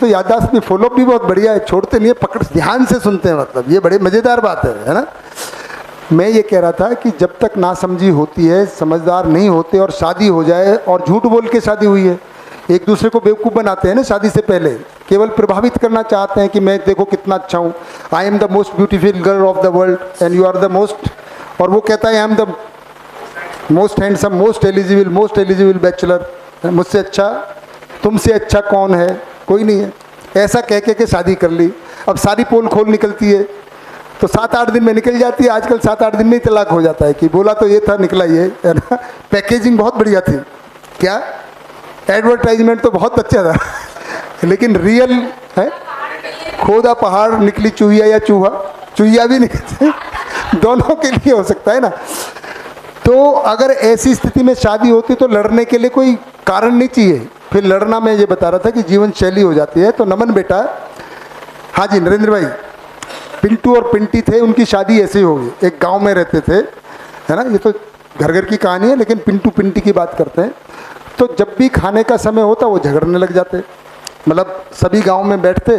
याददाश्त भी, फॉलो भी बहुत बढ़िया है, छोड़ते नहीं है, पकड़ ध्यान से सुनते हैं, मतलब ये बड़े मज़ेदार बात है ना। मैं ये कह रहा था कि जब तक नासमझी होती है, समझदार नहीं होते और शादी हो जाए, और झूठ बोल के शादी हुई है, एक दूसरे को बेवकूफ़ बनाते हैं ना शादी से पहले, केवल प्रभावित करना चाहते हैं कि मैं देखो कितना अच्छा हूँ, I am the most beautiful girl of the world and you are the most, और वो कहता है I am the most handsome, most eligible bachelor, मुझसे अच्छा, तुमसे अच्छा कौन है, कोई नहीं है, ऐसा कह के शादी कर ली। अब सारी पोल खोल निकलती है तो 7-8 दिन में निकल जाती है, आजकल 7-8 दिन में ही तलाक हो जाता है कि बोला तो ये था निकला ये, है ना। पैकेजिंग बहुत बढ़िया थी, क्या एडवर्टाइजमेंट तो बहुत अच्छा था लेकिन रियल है, खोदा पहाड़ निकली चूहिया या चूहा, चूहिया भी निकलते दोनों के लिए हो सकता है ना। तो अगर ऐसी स्थिति में शादी होती तो लड़ने के लिए कोई कारण नहीं चाहिए, फिर लड़ना, मैं ये बता रहा था कि जीवन शैली हो जाती है। तो नमन बेटा, हाँ जी नरेंद्र भाई, पिंटू और पिंटी थे, उनकी शादी ऐसे ही होगी, एक गांव में रहते थे, है ना, ये तो घर घर की कहानी है, लेकिन पिंटू पिंटी की बात करते हैं। तो जब भी खाने का समय होता वो झगड़ने लग जाते, मतलब सभी गांव में बैठते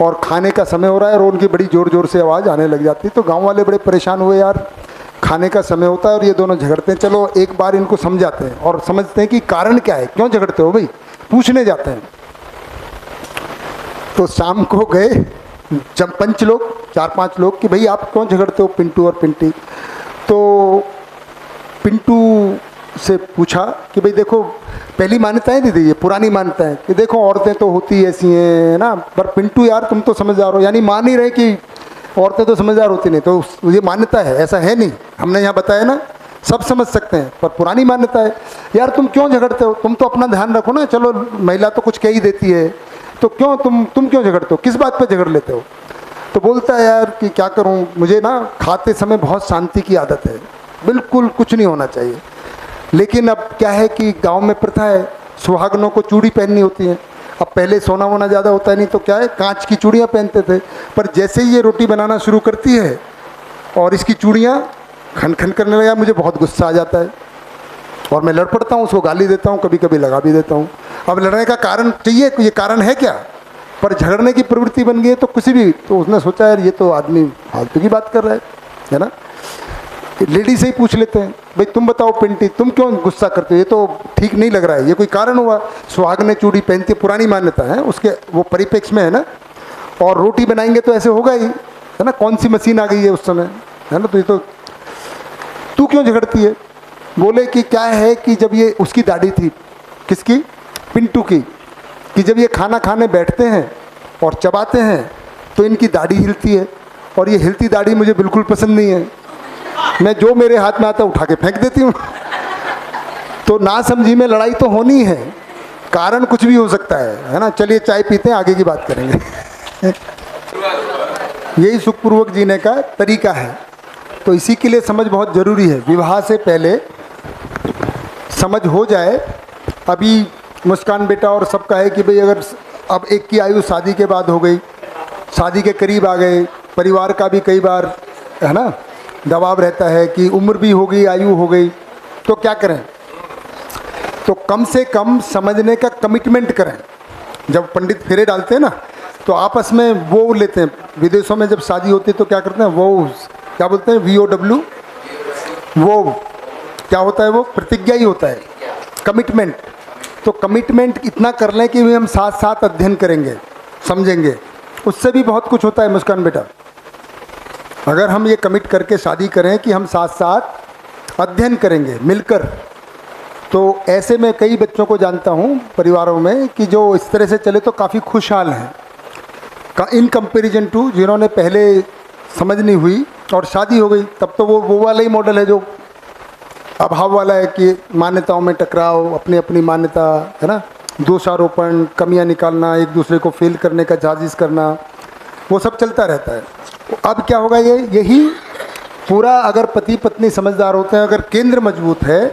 और खाने का समय हो रहा है और उनकी बड़ी ज़ोर ज़ोर से आवाज़ आने लग जाती। तो गांव वाले बड़े परेशान हुए, यार खाने का समय होता है और ये दोनों झगड़ते हैं, चलो एक बार इनको समझाते हैं और समझते हैं कि कारण क्या है, क्यों झगड़ते हो भाई, पूछने जाते हैं। तो शाम को गए जब पंच लोग, 4-5 लोग, कि भाई आप क्यों झगड़ते हो पिंटू और पिंटी। तो पिंटू से पूछा कि भाई देखो, पहली मान्यताएं दीदी, ये पुरानी मान्यताएं कि देखो औरतें तो होती ऐसी हैं ना, पर पिंटू यार तुम तो समझदार हो, यानी मान ही रहे कि औरतें तो समझदार होती नहीं, तो ये मान्यता है, ऐसा है नहीं, हमने यहाँ बताया ना, सब समझ सकते हैं, पर पुरानी मान्यता है। यार तुम क्यों झगड़ते हो, तुम तो अपना ध्यान रखो ना, चलो महिला तो कुछ कह ही देती है, तो क्यों तुम क्यों झगड़ते हो, किस बात पे झगड़ लेते हो। तो बोलता है यार कि क्या करूं, मुझे ना खाते समय बहुत शांति की आदत है, बिल्कुल कुछ नहीं होना चाहिए, लेकिन अब क्या है कि गांव में प्रथा है, सुहागनों को चूड़ी पहननी होती है। अब पहले सोना वोना ज़्यादा होता नहीं, तो क्या है कांच की चूड़ियाँ पहनते थे, पर जैसे ही ये रोटी बनाना शुरू करती है और इसकी चूड़ियाँ खन खन करने लगा, मुझे बहुत गुस्सा आ जाता है और मैं लड़ पड़ता हूँ, उसको गाली देता हूँ, कभी कभी लगा भी देता हूँ। अब लड़ने का कारण चाहिए, ये कारण है क्या, पर झगड़ने की प्रवृत्ति बन गई है, तो किसी भी, तो उसने सोचा यार ये तो आदमी फालतू की बात कर रहा है ना। लेडी से ही पूछ लेते हैं, भाई तुम बताओ पिंटी, तुम क्यों गुस्सा करते हो, ये तो ठीक नहीं लग रहा है, ये कोई कारण हुआ। सुहाग ने चूड़ी पहनती, पुरानी मान्यता है, उसके वो परिप्रेक्ष्य में है ना, और रोटी बनाएंगे तो ऐसे होगा ही, है ना, कौन सी मशीन आ गई है उस समय, है ना। तो ये तो तू क्यों झगड़ती है, बोले कि क्या है कि जब ये उसकी दाढ़ी थी, किसकी, पिंटू की, कि जब ये खाना खाने बैठते हैं और चबाते हैं तो इनकी दाढ़ी हिलती है, और ये हिलती दाढ़ी मुझे बिल्कुल पसंद नहीं है, मैं जो मेरे हाथ में आता उठा के फेंक देती हूँ। तो नासमझी में लड़ाई तो होनी है, कारण कुछ भी हो सकता है ना। चलिए चाय पीते हैं, आगे की बात करेंगे। यही सुखपूर्वक जीने का तरीका है। तो इसी के लिए समझ बहुत ज़रूरी है, विवाह से पहले समझ हो जाए। अभी मुस्कान बेटा और सबका है कि भाई अगर अब एक की आयु शादी के बाद हो गई, शादी के करीब आ गए, परिवार का भी कई बार है ना दबाव रहता है कि उम्र भी हो गई, आयु हो गई, तो क्या करें। तो कम से कम समझने का कमिटमेंट करें। जब पंडित फेरे डालते हैं ना, तो आपस में वो लेते हैं, विदेशों में जब शादी होती है तो क्या करते हैं, वो क्या बोलते हैं, VOW, वो क्या होता है, वो प्रतिज्ञा ही होता है, कमिटमेंट। तो कमिटमेंट इतना कर लें कि भी हम साथ साथ अध्ययन करेंगे, समझेंगे, उससे भी बहुत कुछ होता है मुस्कान बेटा। अगर हम ये कमिट करके शादी करें कि हम साथ साथ अध्ययन करेंगे मिलकर, तो ऐसे में कई बच्चों को जानता हूँ परिवारों में कि जो इस तरह से चले तो काफ़ी खुशहाल हैं, इन कंपैरिजन टू जिन्होंने पहले समझ नहीं हुई और शादी हो गई। तब तो वो वाला ही मॉडल है जो अभाव वाला है कि मान्यताओं में टकराव, अपनी अपनी मान्यता, है ना, दोषारोपण, कमियां निकालना, एक दूसरे को फेल करने का जाजिज करना, वो सब चलता रहता है। अब क्या होगा, यही पूरा अगर पति पत्नी समझदार होते हैं, अगर केंद्र मजबूत है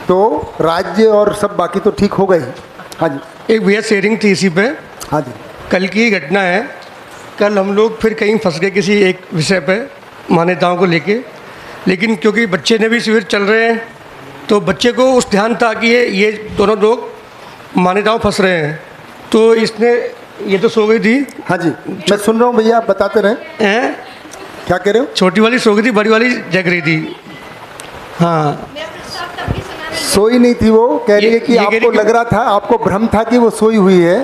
तो राज्य और सब बाकी तो ठीक हो गई। हाँ जी, एक भैया शेयरिंग थी इसी पे। हाँ जी, कल की घटना है, कल हम लोग फिर कहीं फंस गए किसी एक विषय पे मान्यताओं को लेके, लेकिन क्योंकि बच्चे ने भी शिविर चल रहे हैं तो बच्चे को उस ध्यान था कि ये दोनों लोग मान्यताओं फंस रहे हैं, तो इसने ये तो सो गई थी हाँ जी, मैं सुन रहा हूँ भैया, आप बताते रहें, हैं, क्या कह रहे हो? छोटी वाली सो गई थी, बड़ी वाली जग रही थी। हाँ, सोई नहीं थी वो, कह रही है कि ये कह रही आपको कि- लग रहा था, आपको भ्रम था कि वो सोई हुई है।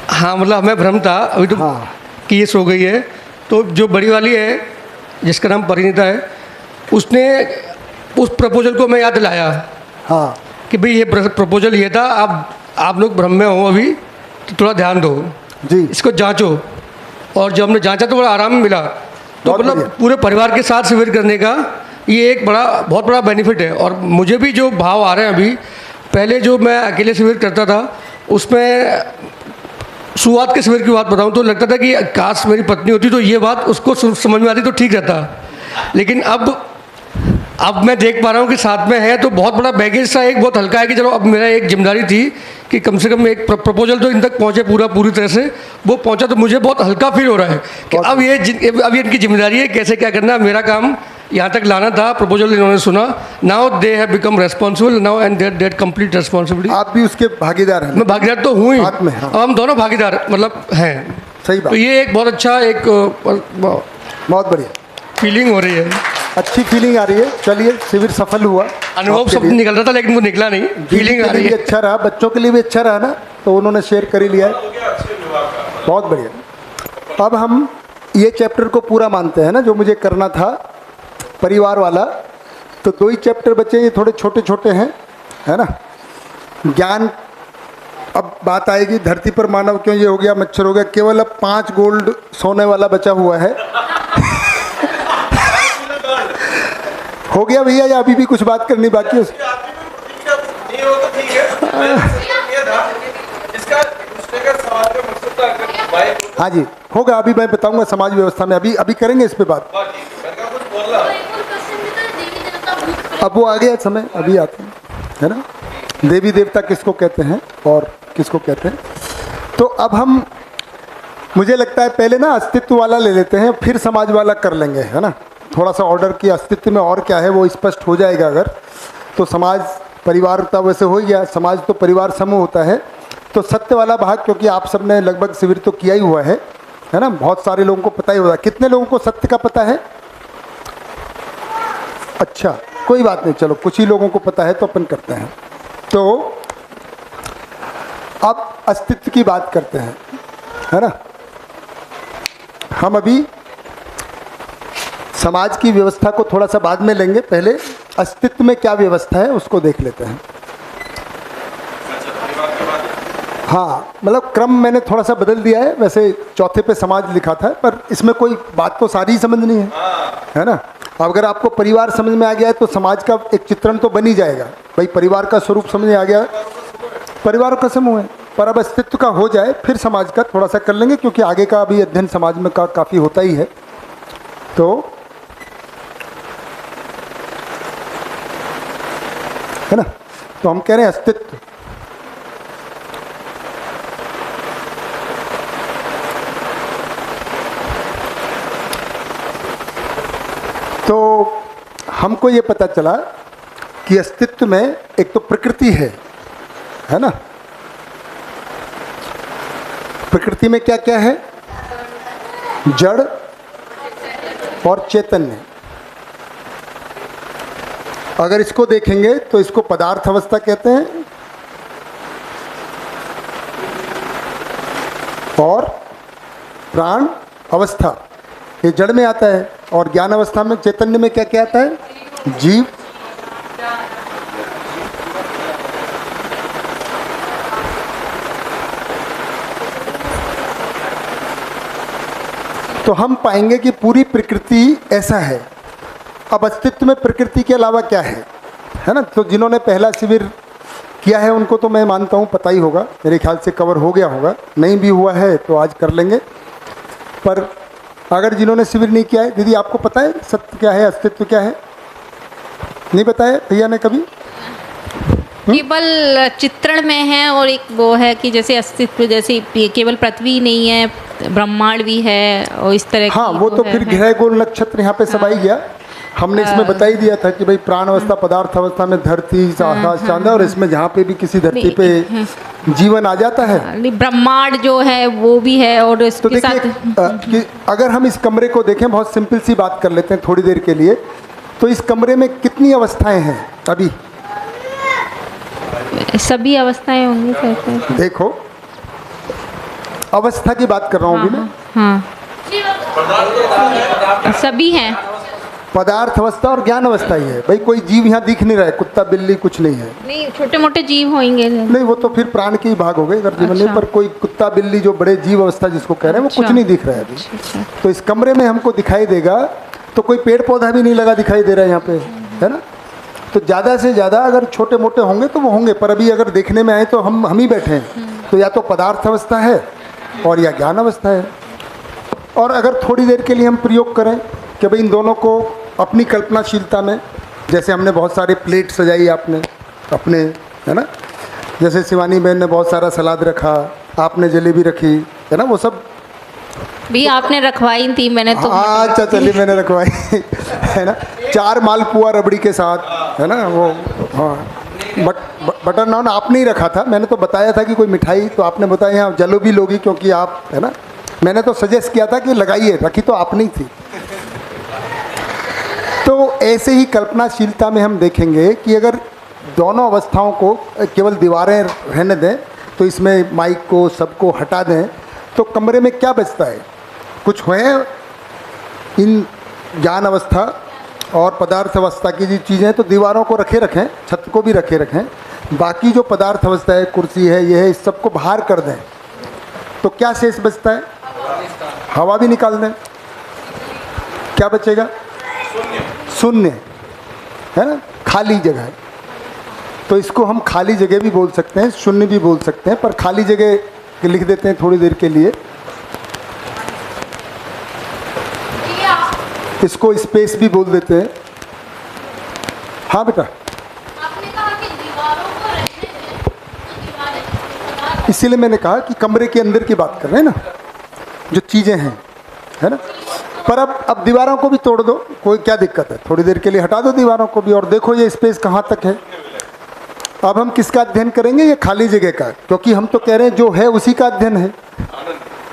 हाँ, मतलब हमें भ्रम था अभी तो हाँ। कि ये सो गई है। तो जो बड़ी वाली है, जिसका नाम परिणीता है, उसने उस प्रपोजल को मैं याद दिलाया हाँ कि भाई ये प्रपोजल ये था, आप लोग भ्रम में हो अभी, तो थोड़ा ध्यान दो, जी, इसको जांचो। और जब हमने जांचा तो बड़ा आराम मिला। तो बहुत मतलब बढ़िया। पूरे परिवार के साथ शिविर करने का ये एक बहुत बड़ा बेनिफिट है। और मुझे भी जो भाव आ रहे हैं अभी, पहले जो मैं अकेले शिविर करता था उसमें शुरुआत के शिविर की बात बताऊं तो लगता था कि काश मेरी पत्नी होती तो ये बात उसको समझ में आती तो ठीक रहता। लेकिन अब मैं देख पा रहा हूँ कि साथ में है तो बहुत बड़ा बैगेज सा एक बहुत हल्का है कि चलो अब मेरा एक जिम्मेदारी थी कि कम से कम एक प्रपोजल तो इन तक पहुँचे पूरी तरह से, वो पहुँचा तो मुझे बहुत हल्का फील हो रहा है कि अब ये इनकी जिम्मेदारी है, कैसे क्या करना है। मेरा काम यहाँ तक लाना था, प्रपोजल इन्होंने सुना, now they have become responsible now and that complete responsibility. आप भी उसके भागीदार हैं। मैं भागीदार तो हूँ ही, साथ में, हाँ। अब हम दोनों भागीदार मतलब हैं। सही बात, तो ये एक बहुत अच्छा एक बहुत बढ़िया, फीलिंग हो रही है, अच्छी फीलिंग आ रही है। चलिए, शिविर सफल हुआ, अनुभव आपके सब लिए। निकल रहा था लेकिन वो निकला नहीं, दीदी फीलिंग आ के रही लिए भी है। अच्छा रहा, बच्चों के लिए भी अच्छा रहा ना, तो उन्होंने शेयर कर ही लिया है। बहुत बढ़िया। अब हम ये चैप्टर को पूरा मानते हैं ना, जो मुझे करना था परिवार वाला। तो 2 ही चैप्टर बचे, ये थोड़े छोटे छोटे हैं, है ना। ज्ञान, अब बात आएगी धरती पर मानव क्यों ये हो गया, मच्छर हो गया, केवल अब 5 गोल्ड सोने वाला बचा हुआ है। हो गया भैया, या अभी भी कुछ बात करनी बाकी है? नहीं हो तो ठीक है। मैं ये था इसका पूछने का सवाल का मकसद था अगर भाई हाँ जी, होगा, अभी मैं बताऊंगा समाज व्यवस्था में, अभी करेंगे इस पे बात। मैंने कुछ बोल रहा अब वो आ गया समय, अभी आते हैं, है ना। देवी देवता किसको कहते हैं और किसको कहते हैं। तो अब हम, मुझे लगता है पहले ना अस्तित्व वाला ले लेते हैं, फिर समाज वाला कर लेंगे, है ना। थोड़ा सा ऑर्डर की अस्तित्व में और क्या है वो स्पष्ट हो जाएगा। अगर तो समाज परिवार तो वैसे हो ही गया, समाज तो परिवार समूह होता है। तो सत्य वाला भाग, क्योंकि आप सब ने लगभग शिविर तो किया ही हुआ है ना, बहुत सारे लोगों को पता ही होगा। कितने लोगों को सत्य का पता है? अच्छा, कोई बात नहीं, चलो कुछ ही लोगों को पता है तो अपन करते हैं। तो अब अस्तित्व की बात करते हैं, है ना। हम अभी समाज की व्यवस्था को थोड़ा सा बाद में लेंगे, पहले अस्तित्व में क्या व्यवस्था है उसको देख लेते हैं। हाँ, मतलब क्रम मैंने थोड़ा सा बदल दिया है, वैसे चौथे पे समाज लिखा था, पर इसमें कोई बात तो सारी ही समझनी है ना। अगर आपको परिवार समझ में आ गया है तो समाज का एक चित्रण तो बन ही जाएगा। भाई परिवार का स्वरूप समझ आ गया, परिवार का समूह है, पर अब अस्तित्व का हो जाए फिर समाज का थोड़ा सा कर लेंगे, क्योंकि आगे का अभी अध्ययन समाज में का काफ़ी होता ही है। तो है ना, तो हम कह रहे हैं अस्तित्व। तो हमको ये पता चला कि अस्तित्व में एक तो प्रकृति है ना। प्रकृति में क्या क्या है? जड़ और चैतन्य। अगर इसको देखेंगे तो इसको पदार्थ अवस्था कहते हैं, और प्राण अवस्था ये जड़ में आता है, और ज्ञान अवस्था में चैतन्य में क्या क्या आता है? जीव, तो हम पाएंगे कि पूरी प्रकृति ऐसा है। अब अस्तित्व में प्रकृति के अलावा क्या है ना। तो जिन्होंने पहला शिविर किया है उनको तो मैं मानता हूँ पता ही होगा, मेरे ख्याल से कवर हो गया होगा, नहीं भी हुआ है तो आज कर लेंगे। पर अगर जिन्होंने शिविर नहीं किया है, दीदी आपको पता है सत्य क्या है, अस्तित्व क्या है? नहीं बताया भैया ने कभी? केवल चित्रण में है, और एक वो है कि जैसे अस्तित्व, जैसे केवल पृथ्वी नहीं है, ब्रह्मांड भी है, और इस तरह हाँ, की वो तो फिर है। ग्रह गोल नक्षत्र यहाँ पे सब आ ही गया। हमने इसमें बता ही दिया था कि भाई प्राण अवस्था पदार्थ अवस्था में धरती आकाश चांद है, और इसमें जहाँ पे भी किसी धरती पे जीवन आ जाता है ब्रह्मांड जो है वो भी है, और तो इसके देखिए साथ कि अगर हम इस कमरे को देखें, बहुत सिंपल सी बात कर लेते हैं थोड़ी देर के लिए, तो इस कमरे में कितनी अवस्थाएं हैं अभी? सभी अवस्थाएं होंगी सर। देखो अवस्था की बात कर रहा हूँ अभी मैं। हाँ, सभी हैं। पदार्थ अवस्था और ज्ञान अवस्था ही है भाई। कोई जीव यहाँ दिख नहीं रहा है, कुत्ता बिल्ली कुछ नहीं है। नहीं, छोटे मोटे जीव होंगे। नहीं, वो तो फिर प्राण के ही भाग हो गए अगर जीवन नहीं, पर कोई कुत्ता बिल्ली जो बड़े जीव अवस्था जिसको कह रहे हैं वो कुछ नहीं दिख रहा है अभी। तो इस कमरे में हमको दिखाई देगा, तो कोई पेड़ पौधा भी नहीं लगा दिखाई दे रहा है यहाँ पे, है ना। तो ज़्यादा से ज़्यादा अगर छोटे मोटे होंगे तो वो होंगे, पर अभी अगर देखने में आए तो हम ही बैठे हैं। तो या तो पदार्थ अवस्था है और या ज्ञान अवस्था है। और अगर थोड़ी देर के लिए हम प्रयोग करें कि भाई इन दोनों को अपनी कल्पनाशीलता में, जैसे हमने बहुत सारे प्लेट सजाई आपने अपने, है ना, जैसे शिवानी बहन ने बहुत सारा सलाद रखा, आपने जलेबी रखी, है ना, वो सब भी आपने रखवाई थी, मैंने तो अच्छा चलिए मैंने रखवाई है ना, 4 मालपुआ रबड़ी के साथ, है ना वो। हाँ, बटर नान आपने ही रखा था, मैंने तो बताया था कि कोई मिठाई, तो आपने बताया यहाँ जलेबी लोगी क्योंकि आप, है ना, मैंने तो सजेस्ट किया था कि लगाइए, रखी तो आपने ही थी। तो ऐसे ही कल्पनाशीलता में हम देखेंगे कि अगर दोनों अवस्थाओं को केवल दीवारें रहने दें, तो इसमें माइक को सबको हटा दें, तो कमरे में क्या बचता है? कुछ है इन ज्ञान अवस्था और पदार्थ अवस्था की जो चीज़ें हैं, तो दीवारों को रखे रखें, छत को भी रखे रखें, बाकी जो पदार्थ अवस्था है, कुर्सी है, ये है, इस सबको बाहर कर दें, तो क्या शेष बचता है? हवा भी निकाल दें, क्या बचेगा? शून्य, है ना, खाली जगह है। तो इसको हम खाली जगह भी बोल सकते हैं, शून्य भी बोल सकते हैं, पर खाली जगह लिख देते हैं थोड़ी देर के लिए। इसको स्पेस भी बोल देते हैं। हाँ बेटा, आपने कहा कि दीवारों को रहने दें, तो दीवारें इसीलिए मैंने कहा कि कमरे के अंदर की बात कर रहे हैं ना, जो चीज़ें हैं, है ना। पर अब दीवारों को भी तोड़ दो, कोई क्या दिक्कत है? थोड़ी देर के लिए हटा दो दीवारों को भी, और देखो ये स्पेस कहाँ तक है। अब हम किसका अध्ययन करेंगे? ये खाली जगह का, क्योंकि हम तो कह रहे हैं जो है उसी का अध्ययन है।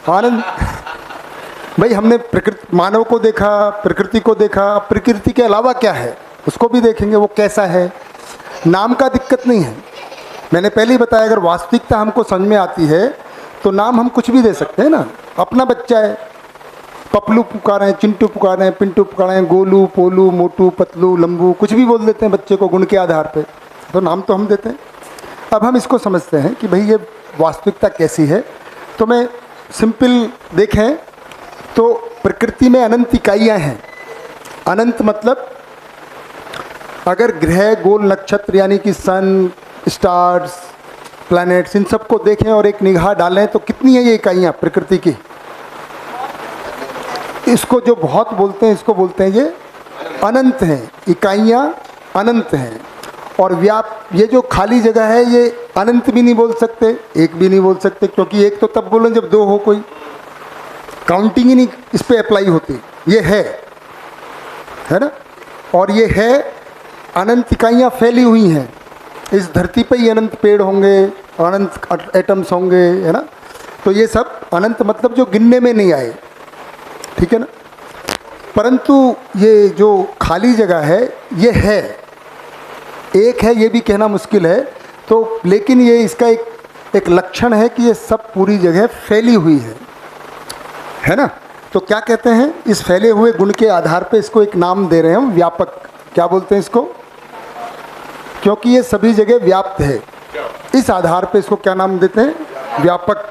आनंद भाई, हमने प्रकृति, मानव को देखा, प्रकृति को देखा, अब प्रकृति के अलावा क्या है उसको भी देखेंगे, वो कैसा है। नाम का दिक्कत नहीं है, मैंने पहले ही बताया, अगर वास्तविकता हमको समझ में आती है तो नाम हम कुछ भी दे सकते हैं ना। अपना बच्चा है, पपलू पुकारें, चिंटू पुकारें, पिंटू पुकारें, गोलू, पोलू, मोटू, पतलू, लंबू, कुछ भी बोल देते हैं बच्चे को गुण के आधार पे, तो नाम तो हम देते हैं। अब हम इसको समझते हैं कि भाई ये वास्तविकता कैसी है। तो मैं सिंपल देखें तो प्रकृति में अनंत इकाइयाँ हैं। अनंत मतलब अगर ग्रह, गोल, नक्षत्र यानी कि सन, स्टार्स, प्लैनेट्स, इन सबको देखें और एक निगाह डालें तो कितनी है ये इकाइयाँ प्रकृति की? इसको जो बहुत बोलते हैं, इसको बोलते हैं ये अनंत हैं, इकाइयाँ अनंत हैं। और ये जो खाली जगह है ये अनंत भी नहीं बोल सकते, एक भी नहीं बोल सकते, क्योंकि एक तो तब बोलें जब 2 हो, कोई काउंटिंग ही नहीं इस पे अप्लाई होती। ये है ना, और ये है अनंत इकाइयाँ फैली हुई हैं इस धरती पे ही। अनंत पेड़ होंगे, अनंत एटम्स होंगे, है ना। तो ये सब अनंत मतलब जो गिनने में नहीं आए, ठीक है ना। परंतु ये जो खाली जगह है ये है, एक है ये भी कहना मुश्किल है। तो लेकिन ये इसका एक लक्षण है कि ये सब पूरी जगह फैली हुई है ना। तो क्या कहते हैं, इस फैले हुए गुण के आधार पे इसको एक नाम दे रहे हैं हम, व्यापक। क्या बोलते हैं इसको? क्योंकि ये सभी जगह व्याप्त है, इस आधार पे इसको क्या नाम देते हैं? व्यापक।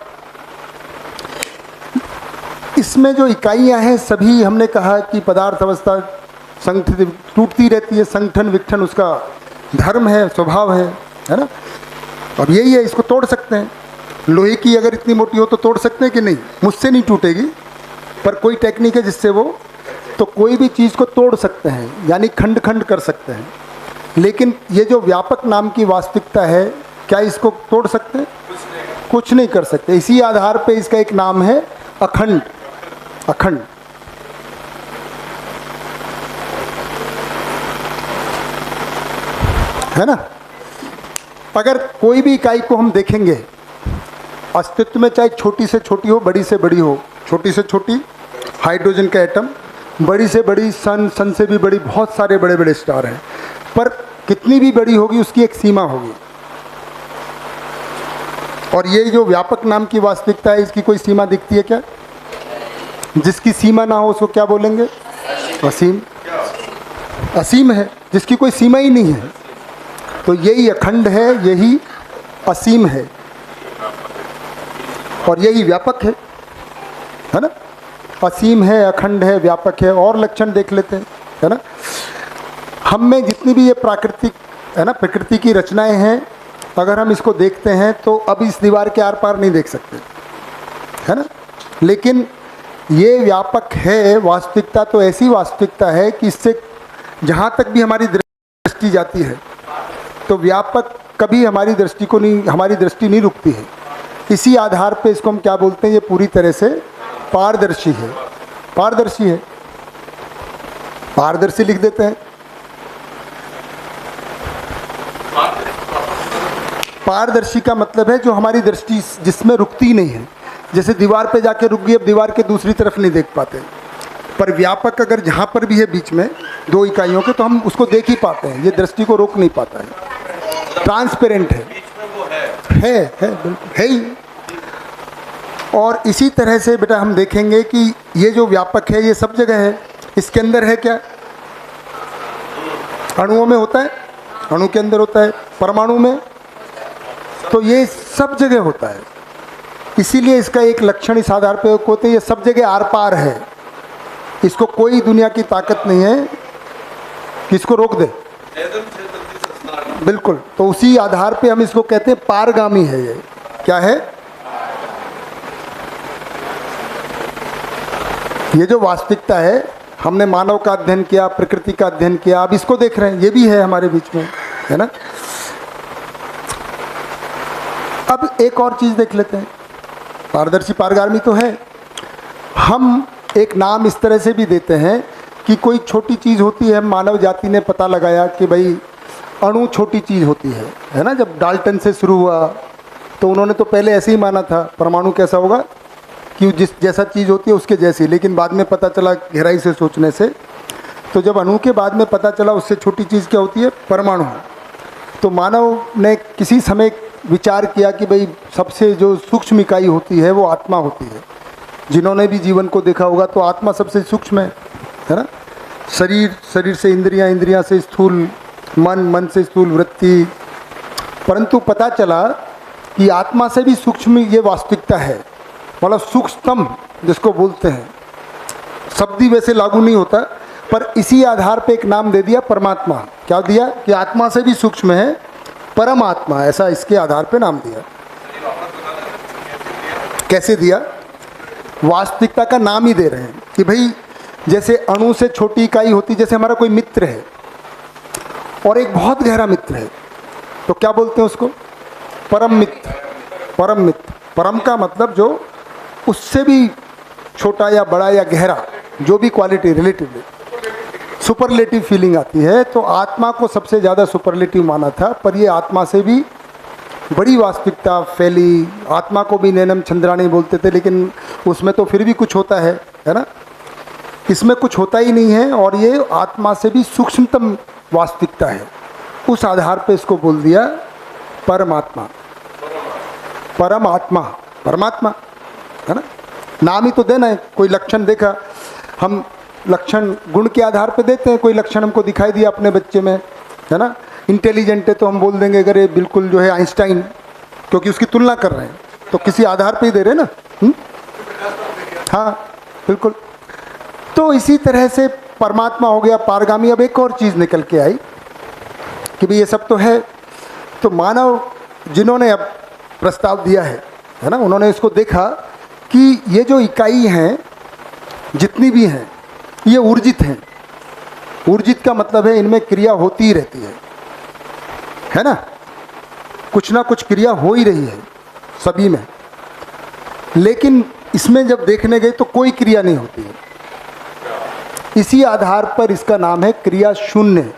इसमें जो इकाइयाँ हैं सभी, हमने कहा कि पदार्थ अवस्था संगठित टूटती रहती है, संगठन विघटन उसका धर्म है, स्वभाव है ना। अब यही है, इसको तोड़ सकते हैं। लोहे की अगर इतनी मोटी हो तो तोड़ सकते हैं कि नहीं? मुझसे नहीं टूटेगी, पर कोई टेक्निक है जिससे वो, तो कोई भी चीज़ को तोड़ सकते हैं, यानी खंड खंड कर सकते हैं। लेकिन ये जो व्यापक नाम की वास्तविकता है, क्या इसको तोड़ सकते हैं? कुछ नहीं कर सकते। इसी आधार पे इसका एक नाम है अखंड। अखंड है ना। अगर कोई भी इकाई को हम देखेंगे अस्तित्व में, चाहे छोटी से छोटी हो, बड़ी से बड़ी हो, छोटी से छोटी हाइड्रोजन का एटम, बड़ी से बड़ी सन, सन से भी बड़ी बहुत सारे बड़े बड़े स्टार हैं, पर कितनी भी बड़ी होगी उसकी एक सीमा होगी। और ये जो व्यापक नाम की वास्तविकता है, इसकी कोई सीमा दिखती है क्या? जिसकी सीमा ना हो उसको क्या बोलेंगे? असीम। असीम है जिसकी कोई सीमा ही नहीं है, तो यही अखंड है, यही असीम है और यही व्यापक है ना। असीम है, अखंड है, व्यापक है। और लक्षण देख लेते हैं, है ना। हम में जितनी भी ये प्राकृतिक, है ना, प्रकृति की रचनाएं हैं, अगर हम इसको देखते हैं तो अब इस दीवार के आर पार नहीं देख सकते, है ना। लेकिन ये व्यापक है। वास्तविकता तो ऐसी वास्तविकता है कि इससे जहाँ तक भी हमारी दृष्टि जाती है तो व्यापक कभी हमारी दृष्टि नहीं रुकती है। इसी आधार पे इसको हम क्या बोलते हैं? ये पूरी तरह से पारदर्शी है। पारदर्शी है, पारदर्शी लिख देते हैं। पारदर्शी का मतलब है जो हमारी दृष्टि जिसमें रुकती नहीं है। जैसे दीवार पे जाके रुक गई, अब दीवार के दूसरी तरफ नहीं देख पाते। पर व्यापक अगर जहाँ पर भी है बीच में दो इकाइयों के, तो हम उसको देख ही पाते हैं। ये दृष्टि को रोक नहीं पाता है, ट्रांसपेरेंट है, बिल्कुल है ही। और इसी तरह से बेटा हम देखेंगे कि ये जो व्यापक है ये सब जगह है। इसके अंदर है क्या? अणुओं में होता है, अणु के अंदर होता है, परमाणु में, तो ये सब जगह होता है। इसीलिए इसका एक लक्षण इस आधार पे होते हैं, ये सब जगह आर पार है। इसको कोई दुनिया की ताकत नहीं है कि इसको रोक दे, बिल्कुल। तो उसी आधार पे हम इसको कहते हैं पारगामी है। ये क्या है? ये जो वास्तविकता है, हमने मानव का अध्ययन किया, प्रकृति का अध्ययन किया, अब इसको देख रहे हैं, ये भी है हमारे बीच में, है ना। अब एक और चीज़ देख लेते हैं। पारदर्शी पारगामी तो है। हम एक नाम इस तरह से भी देते हैं कि कोई छोटी चीज़ होती है, मानव जाति ने पता लगाया कि भाई अणु छोटी चीज़ होती है ना। जब डाल्टन से शुरू हुआ तो उन्होंने तो पहले ऐसे ही माना था, परमाणु कैसा होगा कि जिस जैसा चीज़ होती है उसके जैसी। लेकिन बाद में पता चला गहराई से सोचने से, तो जब अणु के बाद में पता चला उससे छोटी चीज़ क्या होती है? परमाणु। तो मानव ने किसी समय विचार किया कि भाई सबसे जो सूक्ष्म इकाई होती है वो आत्मा होती है। जिन्होंने भी जीवन को देखा होगा तो आत्मा सबसे सूक्ष्म है ना। शरीर, शरीर से इंद्रियां, इंद्रियां से स्थूल मन, मन से स्थूल वृत्ति। परंतु पता चला कि आत्मा से भी सूक्ष्म ये वास्तविकता है, मतलब सूक्ष्मतम जिसको बोलते हैं। शब्द ही वैसे लागू नहीं होता, पर इसी आधार पे एक नाम दे दिया परमात्मा। क्या दिया? कि आत्मा से भी सूक्ष्म है परमात्मा, ऐसा इसके आधार पे नाम दिया। कैसे दिया? वास्तविकता का नाम ही दे रहे हैं कि भाई जैसे अणु से छोटी इकाई होती, जैसे हमारा कोई मित्र है और एक बहुत गहरा मित्र है, तो क्या बोलते हैं उसको? परम मित्र। परम मित्र, परम का मतलब जो उससे भी छोटा या बड़ा या गहरा, जो भी क्वालिटी, रिलेटिवली सुपरलेटिव फीलिंग आती है। तो आत्मा को सबसे ज़्यादा सुपरलेटिव माना था, पर ये आत्मा से भी बड़ी वास्तविकता फैली। आत्मा को भी नैनम चंद्राणी बोलते थे, लेकिन उसमें तो फिर भी कुछ होता है ना। इसमें कुछ होता ही नहीं है, और ये आत्मा से भी सूक्ष्मतम वास्तविकता है। उस आधार पे इसको बोल दिया परमात्मा। परमात्मा, परमात्मा, है ना। नाम ही तो देना है। कोई लक्षण देखा, हम लक्षण गुण के आधार पे देते हैं। कोई लक्षण हमको दिखाई दिया अपने बच्चे में, है ना, इंटेलिजेंट है, तो हम बोल देंगे अगर ये बिल्कुल जो है आइंस्टाइन, क्योंकि उसकी तुलना कर रहे हैं, तो किसी आधार पे ही दे रहे हैं ना। हाँ बिल्कुल। तो इसी तरह से परमात्मा हो गया पारगामी। अब एक और चीज़ निकल के आई कि भाई ये सब तो है, तो मानव जिन्होंने अब प्रस्ताव दिया है ना, उन्होंने इसको देखा कि ये जो इकाई हैं जितनी भी हैं ये ऊर्जित हैं। ऊर्जित का मतलब है इनमें क्रिया होती ही रहती है ना। कुछ ना कुछ क्रिया हो ही रही है सभी में, लेकिन इसमें जब देखने गए तो कोई क्रिया नहीं होती है। इसी आधार पर इसका नाम है क्रिया शून्य।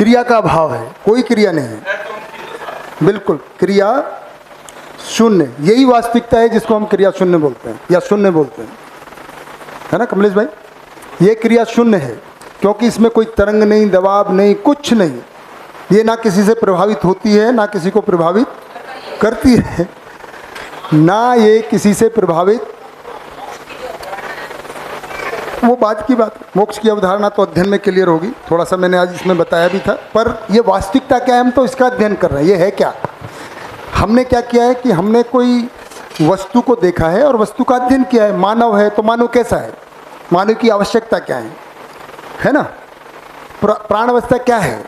क्रिया का अभाव है, कोई क्रिया नहीं है, बिल्कुल क्रिया शून्य, यही वास्तविकता है जिसको हम क्रिया शून्य बोलते हैं या शून्य बोलते हैं, है ना कमलेश भाई? ये क्रिया शून्य है क्योंकि इसमें कोई तरंग नहीं, दबाव नहीं, कुछ नहीं। ये ना किसी से प्रभावित होती है, ना किसी को प्रभावित करती है, ना ये किसी से प्रभावित, वो बात की बात है। मोक्ष की अवधारणा तो अध्ययन में क्लियर होगी, थोड़ा सा मैंने आज इसमें बताया भी था, पर ये वास्तविकता क्या है हम तो इसका अध्ययन कर रहे हैं। ये है क्या, हमने क्या किया है कि हमने कोई वस्तु को देखा है और वस्तु का अध्ययन किया है। मानव है तो मानव कैसा है, मानव की आवश्यकता क्या है ना, प्राणावस्था क्या है,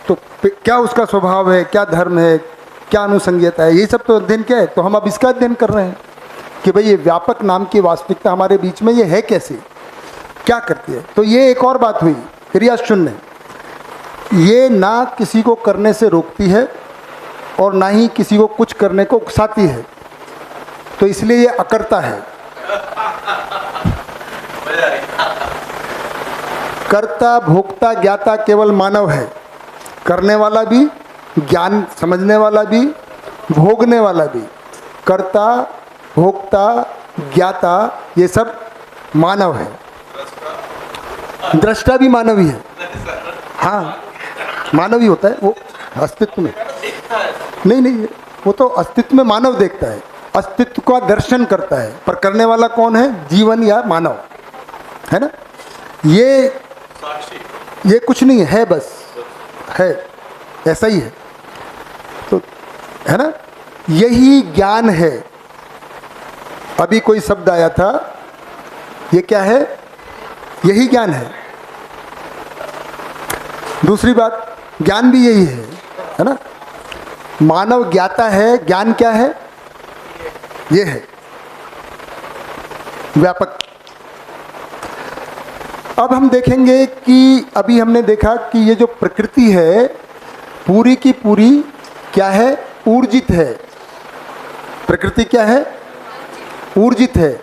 तो क्या उसका स्वभाव है, क्या धर्म है, क्या अनुसंगीयता है, यही सब तो अध्ययन क्या है। तो हम अब इसका अध्ययन कर रहे हैं कि भाई ये व्यापक नाम की वास्तविकता हमारे बीच में ये है कैसे, क्या करती है। तो ये एक और बात हुई, क्रिया शून्य, ये ना किसी को करने से रोकती है और ना ही किसी को कुछ करने को उकसाती है, तो इसलिए ये अकर्ता है। कर्ता भोक्ता ज्ञाता केवल मानव है, करने वाला भी, ज्ञान समझने वाला भी, भोगने वाला भी, कर्ता भोक्ता ज्ञाता ये सब मानव है, दृष्टा भी मानव ही है। हाँ मानव ही होता है वो अस्तित्व में, नहीं वो तो अस्तित्व में मानव देखता है, अस्तित्व का दर्शन करता है, पर करने वाला कौन है, जीवन या मानव, है ना। ये कुछ नहीं है, बस है, ऐसा ही है, तो है ना, यही ज्ञान है। अभी कोई शब्द आया था, ये क्या है, यही ज्ञान है। दूसरी बात, ज्ञान भी यही है ना, मानव ज्ञाता है, ज्ञान क्या है, ये है व्यापक। अब हम देखेंगे कि अभी हमने देखा कि ये जो प्रकृति है पूरी की पूरी क्या है, ऊर्जित है। प्रकृति क्या है, ऊर्जित है।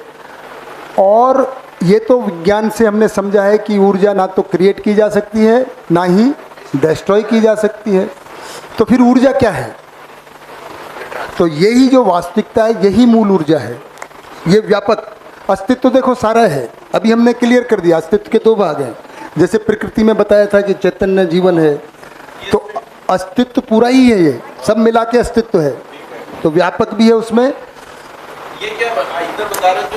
और ये तो विज्ञान से हमने समझा है कि ऊर्जा ना तो क्रिएट की जा सकती है ना ही डिस्ट्रॉय की जा सकती है, तो फिर ऊर्जा क्या है, तो यही जो वास्तविकता है यही मूल ऊर्जा है। ये व्यापक अस्तित्व देखो सारा है, अभी हमने क्लियर कर दिया, अस्तित्व के दो भाग हैं। जैसे प्रकृति में बताया था कि चैतन्य जीवन है, तो अस्तित्व पूरा ही है, ये सब मिला के अस्तित्व है, तो व्यापक भी है उसमें। ये क्या इधर बता रहे हो,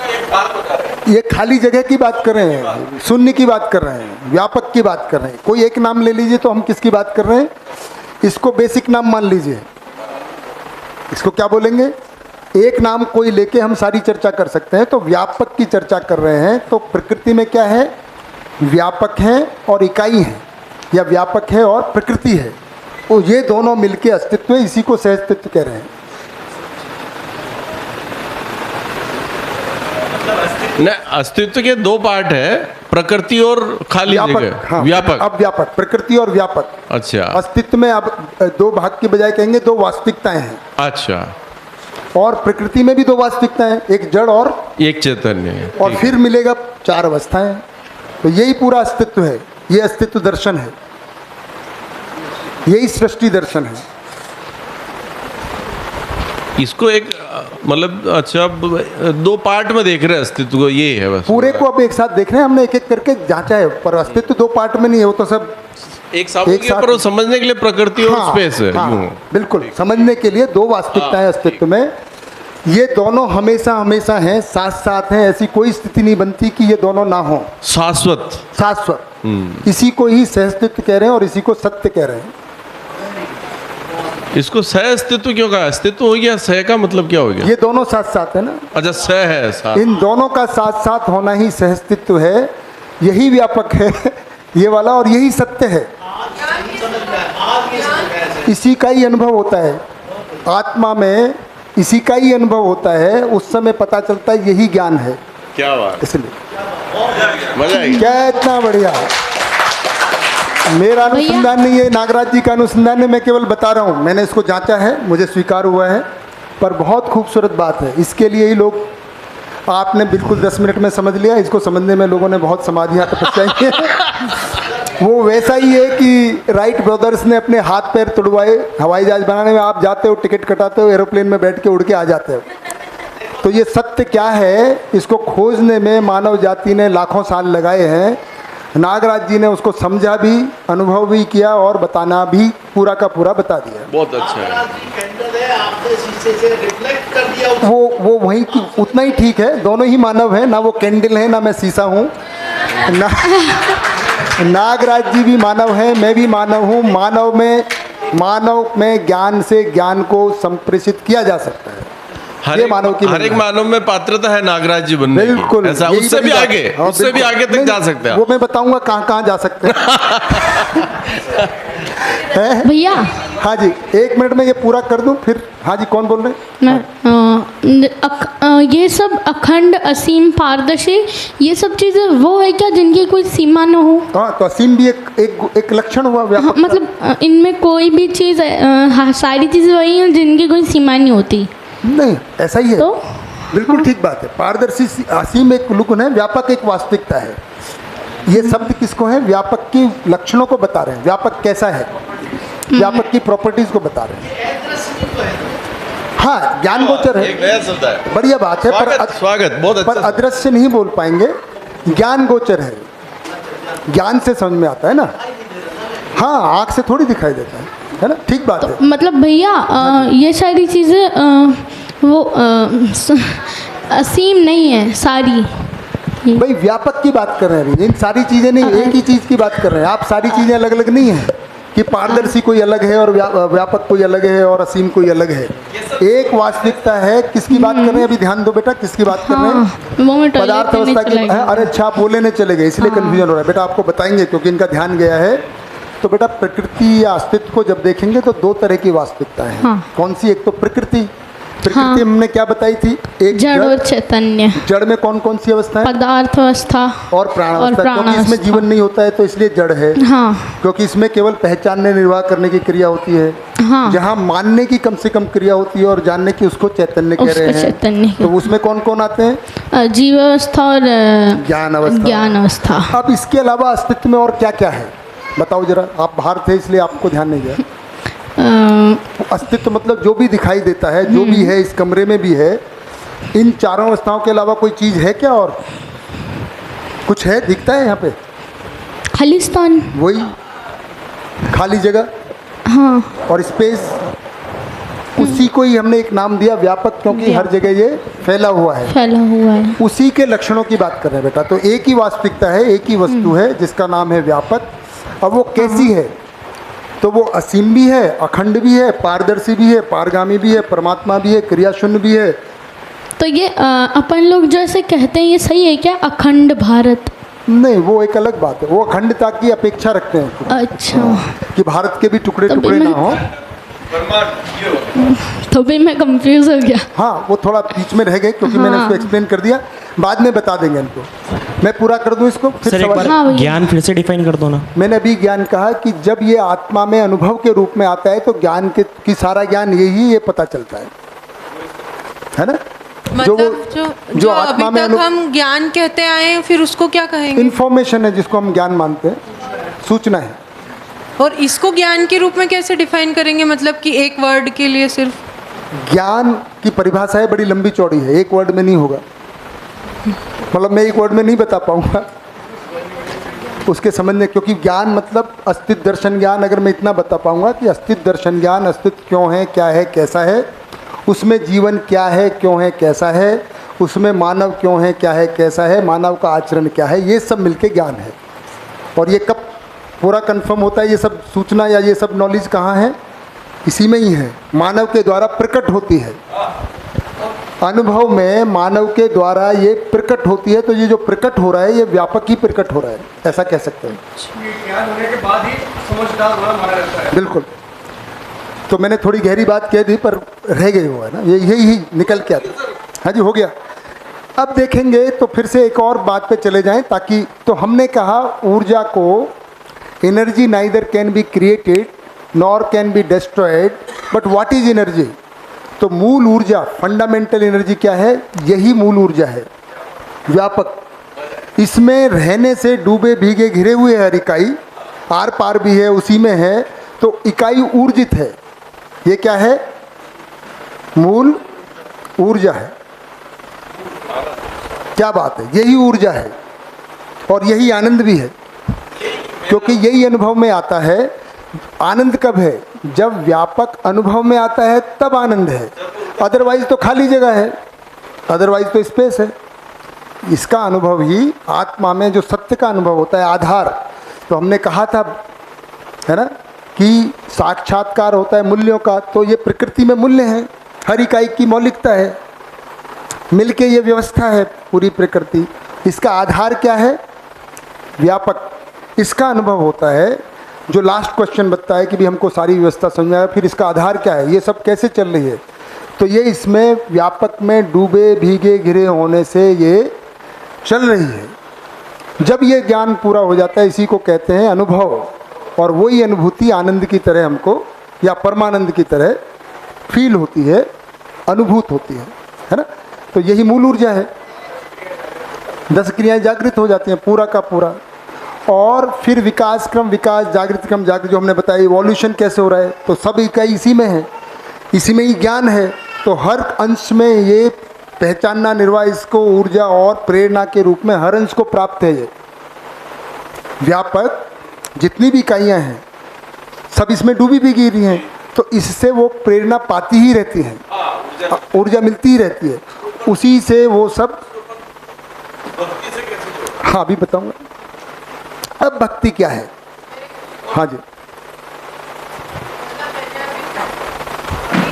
ये भाग बता रहे हैं, ये खाली जगह की बात कर रहे हैं, शून्य की बात कर रहे हैं, व्यापक की बात कर रहे हैं। कोई एक नाम ले लीजिए, तो हम किसकी बात कर रहे हैं, इसको बेसिक नाम मान लीजिए, इसको क्या बोलेंगे, एक नाम कोई लेके हम सारी चर्चा कर सकते हैं। तो व्यापक की चर्चा कर रहे हैं, तो प्रकृति में क्या है, व्यापक है और इकाई है, या व्यापक है और प्रकृति है, तो ये दोनों मिलके अस्तित्व है, इसी को सहअस्तित्व कह रहे हैं। न अस्तित्व के दो पार्ट है, प्रकृति और खाली जगह। हाँ, व्यापक, अब व्यापक, प्रकृति और व्यापक। अच्छा, अस्तित्व में अब दो भाग के बजाय कहेंगे दो वास्तविकताएं हैं। अच्छा, और प्रकृति में भी दो वास्तविकताएं हैं, एक जड़ और एक चैतन्य है, और फिर मिलेगा चार अवस्थाएं। तो यही पूरा अस्तित्व है, ये अस्तित्व दर्शन है, यही सृष्टि दर्शन है। इसको एक मतलब अच्छा दो पार्ट में देख रहे हैं अस्तित्व को, ये है बस पूरे को अब एक साथ देख रहे हैं, हमने एक एक करके जांचा है, पर अस्तित्व दो पार्ट में नहीं है, वो तो सब एक साथ पर वो समझने के लिए प्रकृति और स्पेस है। हाँ, यूं बिल्कुल समझने के लिए दो वास्तविकताएं अस्तित्व में, ये दोनों हमेशा हमेशा हैं, साथ साथ हैं, ऐसी कोई स्थिति नहीं बनती कि ये दोनों ना हो, शाश्वत। इसी को ही सहअस्तित्व कह रहे हैं और इसी को सत्य कह रहे हैं। इसको सह अस्तित्व क्यों कहा, अस्तित्व हो गया, सह का मतलब क्या हो गया, ये दोनों साथ साथ है ना, अच्छा सह है साथ, इन दोनों का साथ साथ होना ही सहअस्तित्व है, यही व्यापक है ये वाला, और यही सत्य है, इसी का ही अनुभव होता है आत्मा में, इसी का ही अनुभव होता है, उस समय पता चलता है यही ज्ञान है। क्या बात, इसलिए मजा आई, क्या इतना बढ़िया। मेरा अनुसंधान नहीं है, नागराज जी का अनुसंधान है, मैं केवल बता रहा हूँ, मैंने इसको जांचा है, मुझे स्वीकार हुआ है, पर बहुत खूबसूरत बात है। इसके लिए ही लोग, आपने बिल्कुल 10 मिनट में समझ लिया, इसको समझने में लोगों ने बहुत समाधियाँ तपस्याएं की वो वैसा ही है कि राइट ब्रदर्स ने अपने हाथ पैर तुड़वाए हवाई जहाज बनाने में। आप जाते हो, टिकट कटाते हो, एरोप्लेन में बैठ के उड़ के आ जाते हो। तो ये सत्य क्या है, इसको खोजने में मानव जाति ने लाखों साल लगाए हैं। नागराज जी ने उसको समझा भी, अनुभव भी किया और बताना भी पूरा का पूरा बता दिया। बहुत अच्छा है। कैंडल है, आपने शीशे से रिफ्लेक्ट कर दिया उसको। वो वही की उतना ही ठीक है। दोनों ही मानव हैं, ना वो कैंडल है ना मैं शीशा हूँ। ना नागराज जी भी मानव हैं, मैं भी मानव हूँ। मानव में ज्ञान से ज्ञान को संप्रेषित किया जा सकता है। हर ये एक मानव की हर एक महिमा। मानव में पात्रता है नागराज जी बनने की। बिल्कुल, ऐसा यही उससे बड़ी भी बात आगे, है। हाँ, उससे भी बिल्कुल। आगे तक नहीं, जा सकते हैं वो मैं बताऊंगा कहाँ कहाँ जा सकते हैं। भैया हाँ जी, 1 मिनट में ये पूरा कर दूं फिर। हाँ जी, कौन बोल रहे हैं? ये सब अखंड, असीम, पारदर्शी, ये सब चीज़ें वो है क्या जिनकी कोई सीमा न हो? हाँ, तो असीम भी एक लक्षण हुआ हाँ, व्यापक। मतलब इनमें कोई भी चीज़, सारी चीज़ें वही हैं जिनकी कोई सीमा नहीं होती। नहीं, ऐसा ही है। तो बिल्कुल ठीक बात है। पारदर्शी, असीम एक गुण है, व्यापक एक वास्तविकता है। ये शब्द किसको है? व्यापक की लक्षणों को बता रहे हैं। व्यापक कैसा है, व्यापक की प्रॉपर्टीज को बता रहे हैं। हाँ, ज्ञान गोचर एक है, नया शब्द है। बढ़िया बात है। स्वागत बहुत पर अच्छा। अदृश्य नहीं बोल पाएंगे। ज्ञान गोचर है, ज्ञान से समझ में आता है ना। हाँ, आँख से थोड़ी दिखाई देता है ना। ठीक बात है। मतलब भैया ये सारी चीज़ें वो असीम नहीं है सारी। भाई व्यापक की बात कर रहे हैं, इन सारी चीज़ें नहीं, एक ही चीज़ की बात कर रहे हैं। आप सारी चीज़ें अलग अलग नहीं हैं कि पारदर्शी कोई अलग है और व्यापक कोई अलग है और असीम कोई अलग है। एक वास्तविकता है। किसकी बात कर रहे हैं? अभी ध्यान दो बेटा, किसकी बात कर रहे हैं? वो मैं पदार्थ अवस्था की। अरे अच्छा, आप बोले नहीं चले गए, इसलिए कन्फ्यूजन हो रहा है बेटा। आपको बताएंगे क्योंकि इनका ध्यान गया है। तो बेटा, प्रकृति या अस्तित्व को जब देखेंगे तो 2 तरह की वास्तविकता है। हाँ। कौन सी? एक तो प्रकृति हमने क्या बताई थी? एक जड़ और चैतन्य। जड़ में कौन कौन सी अवस्था है? पदार्थ अवस्था और प्राण अवस्था। क्योंकि इसमें अवस्था। जीवन नहीं होता है तो इसलिए जड़ है। हाँ क्योंकि इसमें केवल पहचानने, निर्वाह करने की क्रिया होती है। हाँ। जहाँ मानने की कम से कम क्रिया होती है और जानने की, उसको चैतन्य कह रहे उसको हैं। चैतन्य। तो उसमें कौन कौन आते हैं? जीव अवस्था और ज्ञान अवस्था। ज्ञान अवस्था। अब इसके अलावा अस्तित्व में और क्या क्या है बताओ जरा। आप बाहर थे इसलिए आपको ध्यान नहीं गया। अस्तित्व मतलब जो भी दिखाई देता है, जो भी है, इस कमरे में भी है। इन चारों अवस्थाओं के अलावा कोई चीज़ है क्या? और कुछ है दिखता है यहाँ पे? खालिस्तान। वही खाली जगह। हाँ और स्पेस, उसी को ही हमने एक नाम दिया व्यापक, क्योंकि हर जगह ये फैला हुआ है, फैला हुआ है। उसी के लक्षणों की बात कर रहे हैं बेटा। तो एक ही वास्तविकता है, एक ही वस्तु है जिसका नाम है व्यापक। अब वो कैसी है? तो वो असीम भी है, अखंड भी है, पारदर्शी भी है, पारगामी भी है, परमात्मा भी है, क्रिया शून्य भी है। तो ये अपन लोग जो ऐसे कहते हैं, ये सही है क्या? अखंड भारत? नहीं, वो एक अलग बात है। वो अखंडता की अपेक्षा रखते हैं अच्छा, कि भारत के भी टुकड़े तभी टुकड़े ना मैं- हो। तो भी मैं कंफ्यूज हो गया। हाँ, वो थोड़ा बीच में रह गए क्योंकि मैंने उसको एक्सप्लेन कर दिया। बाद में बता देंगे इनको। मैं पूरा कर दूं इसको फिर सर एक सवाल। बार हाँ भैया। ज्ञान फिर से डिफाइन कर दो ना। मैंने अभी ज्ञान कहा कि जब ये आत्मा में अनुभव के रूप में आता है तो ज्ञान के की सारा ज्ञान यही ये पता चलता है ना। मतलब जो आत्मा अभी में तक हम ज्ञान कहते आए हैं, फिर उसको क्या कहेंगे? इन्फॉर्मेशन है जिसको हम ज्ञान मानते हैं, सूचना है। और इसको ज्ञान के रूप में कैसे डिफाइन करेंगे? मतलब कि एक वर्ड के लिए सिर्फ? ज्ञान की परिभाषा है, बड़ी लंबी चौड़ी है, एक वर्ड में नहीं होगा। मतलब मैं एक वर्ड में नहीं बता पाऊंगा उसके समझने, क्योंकि ज्ञान मतलब अस्तित्व दर्शन ज्ञान। अगर मैं इतना बता पाऊंगा कि अस्तित्व दर्शन ज्ञान, अस्तित्व क्यों है, क्या है, कैसा है, उसमें जीवन क्या है, क्यों है, कैसा है, उसमें मानव क्यों है, क्या है, कैसा है, मानव का आचरण क्या है, ये सब मिलके ज्ञान है। और ये कब पूरा कंफर्म होता है? ये सब सूचना या ये सब नॉलेज कहाँ है? इसी में ही है, मानव के द्वारा प्रकट होती है। अनुभव में मानव के द्वारा ये प्रकट होती है। तो ये जो प्रकट हो रहा है, ये व्यापक ही प्रकट हो रहा है, ऐसा कह सकते हैं। ज्ञान होने के बाद ही समझदार होना माना जाता है। बिल्कुल। तो मैंने थोड़ी गहरी बात कह दी पर रह गई हुआ है ना, ये यही निकल के आता। हाँ जी, हो गया। अब देखेंगे तो फिर से एक और बात पे चले जाएं ताकि, तो हमने कहा ऊर्जा को energy neither can be created nor can be destroyed, but what is energy? तो मूल ऊर्जा, फंडामेंटल एनर्जी क्या है? यही मूल ऊर्जा है, व्यापक। इसमें रहने से डूबे भीगे घिरे हुए हर इकाई आर पार भी है, उसी में है, तो इकाई ऊर्जित है। ये क्या है? मूल ऊर्जा है। क्या बात है, यही ऊर्जा है और यही आनंद भी है, क्योंकि यही अनुभव में आता है। आनंद कब है? जब व्यापक अनुभव में आता है तब आनंद है, अदरवाइज तो खाली जगह है, अदरवाइज तो स्पेस है। इसका अनुभव ही आत्मा में जो सत्य का अनुभव होता है, आधार, तो हमने कहा था है ना कि साक्षात्कार होता है मूल्यों का, तो ये प्रकृति में मूल्य हैं, हर इकाई की मौलिकता है, मिलके ये व्यवस्था है पूरी प्रकृति। इसका आधार क्या है? व्यापक। इसका अनुभव होता है, जो लास्ट क्वेश्चन बताता है कि भी हमको सारी व्यवस्था समझ में आया, फिर इसका आधार क्या है, ये सब कैसे चल रही है, तो ये इसमें व्यापक में डूबे भीगे घिरे होने से ये चल रही है। जब ये ज्ञान पूरा हो जाता है, इसी को कहते हैं अनुभव, और वही अनुभूति आनंद की तरह हमको या परमानंद की तरह फील होती है, अनुभूत होती है ना। तो यही मूल ऊर्जा है। 10 क्रियाएं जागृत हो जाती हैं पूरा का पूरा, और फिर विकास क्रम विकास, जागृत क्रम जागृत, जो हमने बताया इवोल्यूशन कैसे हो रहा है, तो सब इकाई इसी में है, इसी में ही ज्ञान है। तो हर अंश में ये पहचानना, निर्वाह इसको ऊर्जा और प्रेरणा के रूप में हर अंश को प्राप्त है। ये व्यापक जितनी भी इकाइयाँ हैं सब इसमें डूबी भी गिरी हैं, तो इससे वो प्रेरणा पाती ही रहती हैं, ऊर्जा मिलती ही रहती है, उसी से वो सब। हाँ अभी बताऊंगा। अब भक्ति क्या है? हाँ जी,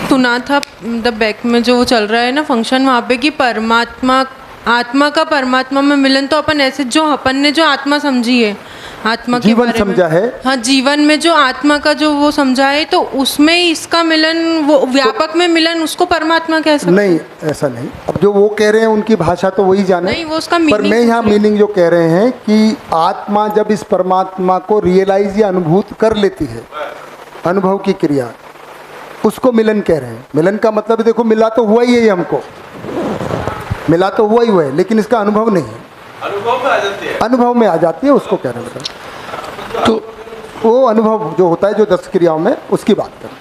सुना था द बैक में जो वो चल रहा है ना फंक्शन, वहाँ पे कि परमात्मा, आत्मा का परमात्मा में मिलन, तो अपन ऐसे जो अपन ने जो आत्मा समझी है, आत्मा के जीवन बारे में समझा है, हाँ जीवन में जो आत्मा का जो वो समझा है, तो उसमें इसका मिलन, वो व्यापक में मिलन, उसको परमात्मा कह सकते नहीं ऐसा नहीं। अब जो वो कह रहे हैं उनकी भाषा तो वही जाने, नहीं, वो उसका पर मीनिंग मैं यहाँ मीनिंग जो कह रहे हैं कि आत्मा जब इस परमात्मा को रियलाइज या अनुभूत कर लेती है, अनुभव की क्रिया, उसको मिलन कह रहे हैं। मिलन का मतलब देखो, मिला तो हुआ ही है, हमको मिला तो हुआ ही है, लेकिन इसका अनुभव नहीं है, अनुभव में आ जाती है, अनुभव में आ जाती है, उसको कह रहे हैं। तो वो अनुभव जो होता है जो 10 क्रियाओं में, उसकी बात करें।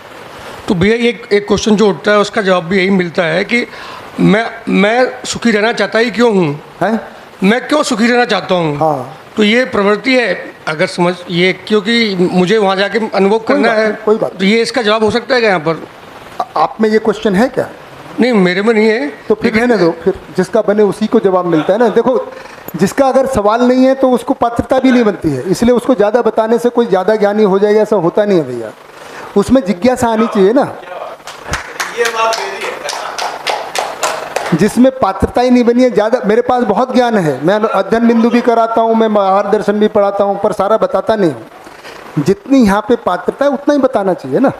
तो भैया एक क्वेश्चन जो उठता है उसका जवाब भी यही मिलता है कि मैं सुखी रहना चाहता ही क्यों हूँ, हैं? मैं क्यों सुखी रहना चाहता हूँ। हाँ, तो ये प्रवृत्ति है, अगर समझ ये, क्योंकि मुझे वहाँ जाके अनुभव करना है, कोई बात तो ये इसका जवाब हो सकता है क्या यहाँ पर? आप में ये क्वेश्चन है क्या? नहीं, मेरे में नहीं है। तो फिर रहने दो, फिर जिसका बने उसी को जवाब मिलता है ना। देखो, जिसका अगर सवाल नहीं है तो उसको पात्रता भी नहीं बनती है, इसलिए उसको ज़्यादा बताने से कोई ज़्यादा ज्ञानी हो जाएगा, ऐसा होता नहीं है भैया। उसमें जिज्ञासा आनी चाहिए ना। ये बात मेरी है। जिसमें पात्रता ही नहीं बनी है, ज़्यादा, मेरे पास बहुत ज्ञान है, मैं अध्ययन बिंदु भी कराता हूँ, मैं महार दर्शन भी पढ़ाता हूँ, पर सारा बताता नहीं हूँ। जितनी यहाँ पे पात्रता है उतना ही बताना चाहिए ना।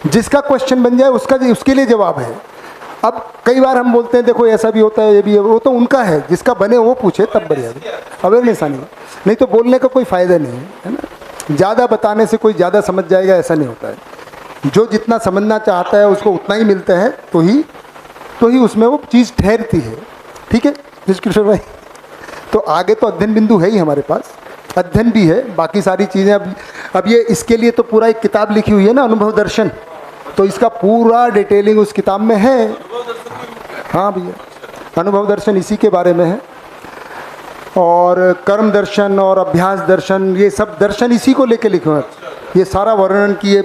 जिसका क्वेश्चन बन जाए उसका, उसके लिए जवाब है। अब कई बार हम बोलते हैं देखो ऐसा भी होता है, ये भी है, वो तो उनका है, जिसका बने वो पूछे तब बढ़िया। अवेयरनेस आनी, नहीं तो बोलने का कोई फ़ायदा नहीं है ना। ज़्यादा बताने से कोई ज़्यादा समझ जाएगा, ऐसा नहीं होता है। जो जितना समझना चाहता है उसको उतना ही मिलता है, तो ही उसमें वो चीज़ ठहरती है। ठीक है किशोर भाई, तो आगे तो अध्ययन बिंदु है ही हमारे पास, अध्ययन भी है, बाकी सारी चीज़ें। अब ये इसके लिए तो पूरा एक किताब लिखी हुई है ना, अनुभव दर्शन, तो इसका पूरा डिटेलिंग उस किताब में है। हाँ भैया, अनुभव दर्शन इसी के बारे में है, और कर्म दर्शन और अभ्यास दर्शन, ये सब दर्शन इसी को लेके लिखे हैं। ये सारा वर्णन किए,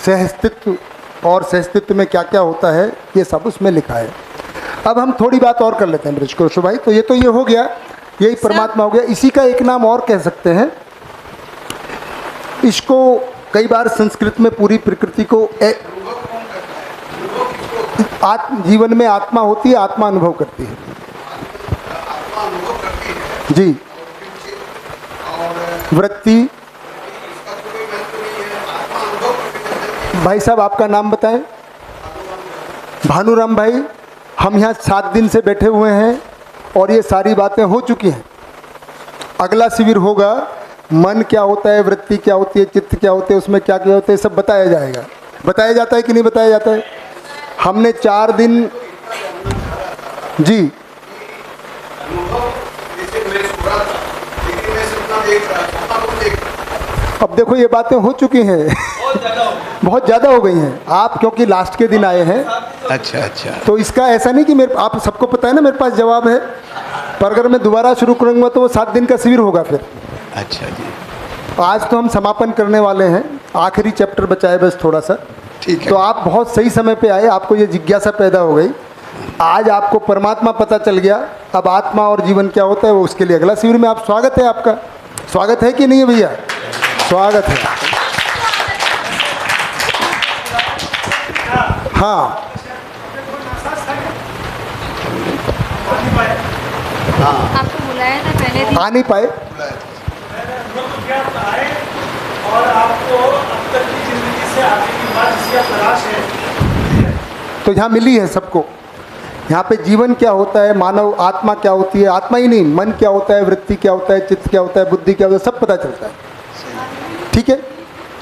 सहस्तित्व और सहस्तित्व में क्या क्या होता है, ये सब उसमें लिखा है। अब हम थोड़ी बात और कर लेते हैं बृजकिशोर भाई। तो ये हो गया, यही परमात्मा हो गया। इसी का एक नाम और कह सकते हैं, इसको कई बार संस्कृत में पूरी प्रकृति को जीवन में आत्मा होती है, आत्मा अनुभव करती है जी। वृत्ति, भाई साहब आपका नाम बताएं। भानुराम भाई, हम यहाँ 7 दिन से बैठे हुए हैं और ये सारी बातें हो चुकी हैं। अगला शिविर होगा, मन क्या होता है, वृत्ति क्या होती है, चित्त क्या होते हैं, उसमें क्या क्या होते हैं, सब बताया जाएगा। बताया जाता है कि नहीं बताया जाता है? हमने 4 दिन जी, अब देखो ये बातें हो चुकी हैं, बहुत ज़्यादा हो गई हैं। आप क्योंकि लास्ट के दिन आए हैं, अच्छा अच्छा, तो इसका ऐसा नहीं कि मेरे, आप सबको पता है ना मेरे पास जवाब है, पर अगर मैं दोबारा शुरू करूँगा तो वो 7 दिन का शिविर होगा फिर। अच्छा जी, आज तो हम समापन करने वाले हैं, आखिरी चैप्टर बचा है बस थोड़ा सा। ठीक है। तो आप बहुत सही समय पे आए, आपको ये जिज्ञासा पैदा हो गई, आज आपको परमात्मा पता चल गया। अब आत्मा और जीवन क्या होता है वो उसके लिए अगला शिविर में आप, स्वागत है आपका। स्वागत है कि नहीं है भैया? स्वागत है। हाँ आपको बुलाया था पहले दिन। आ नहीं पाए, और आपको अब तक की जिंदगी से आगे की बात जिसकी तलाश है, तो यहाँ मिली है सबको। यहाँ पे जीवन क्या होता है, मानव आत्मा क्या होती है, आत्मा ही नहीं, मन क्या होता है, वृत्ति क्या होता है, चित्त क्या होता है, बुद्धि क्या होता है, सब पता चलता है। ठीक है,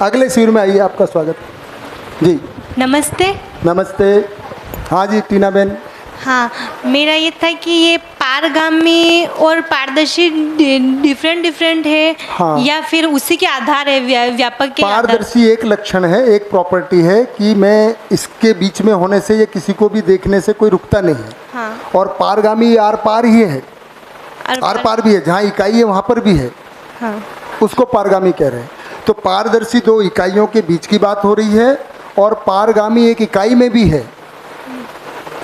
अगले शिविर में आइए, आपका स्वागत जी। नमस्ते। नमस्ते। हाँ जी टीना बहन। हाँ, मेरा ये था कि ये पारगामी और पारदर्शी डिफरेंट है, हाँ। या फिर उसी के आधार है, व्यापक के आधार? पारदर्शी एक लक्षण है, एक प्रॉपर्टी है कि मैं इसके बीच में होने से ये किसी को भी देखने से कोई रुकता नहीं है। हाँ। और पारगामी आर पार ही है, आर पार भी है, जहाँ इकाई है वहाँ पर भी है। हाँ। उसको पारगामी कह रहे हैं। तो पारदर्शी 2 इकाइयों के बीच की बात हो रही है, और पारगामी एक इकाई में भी है,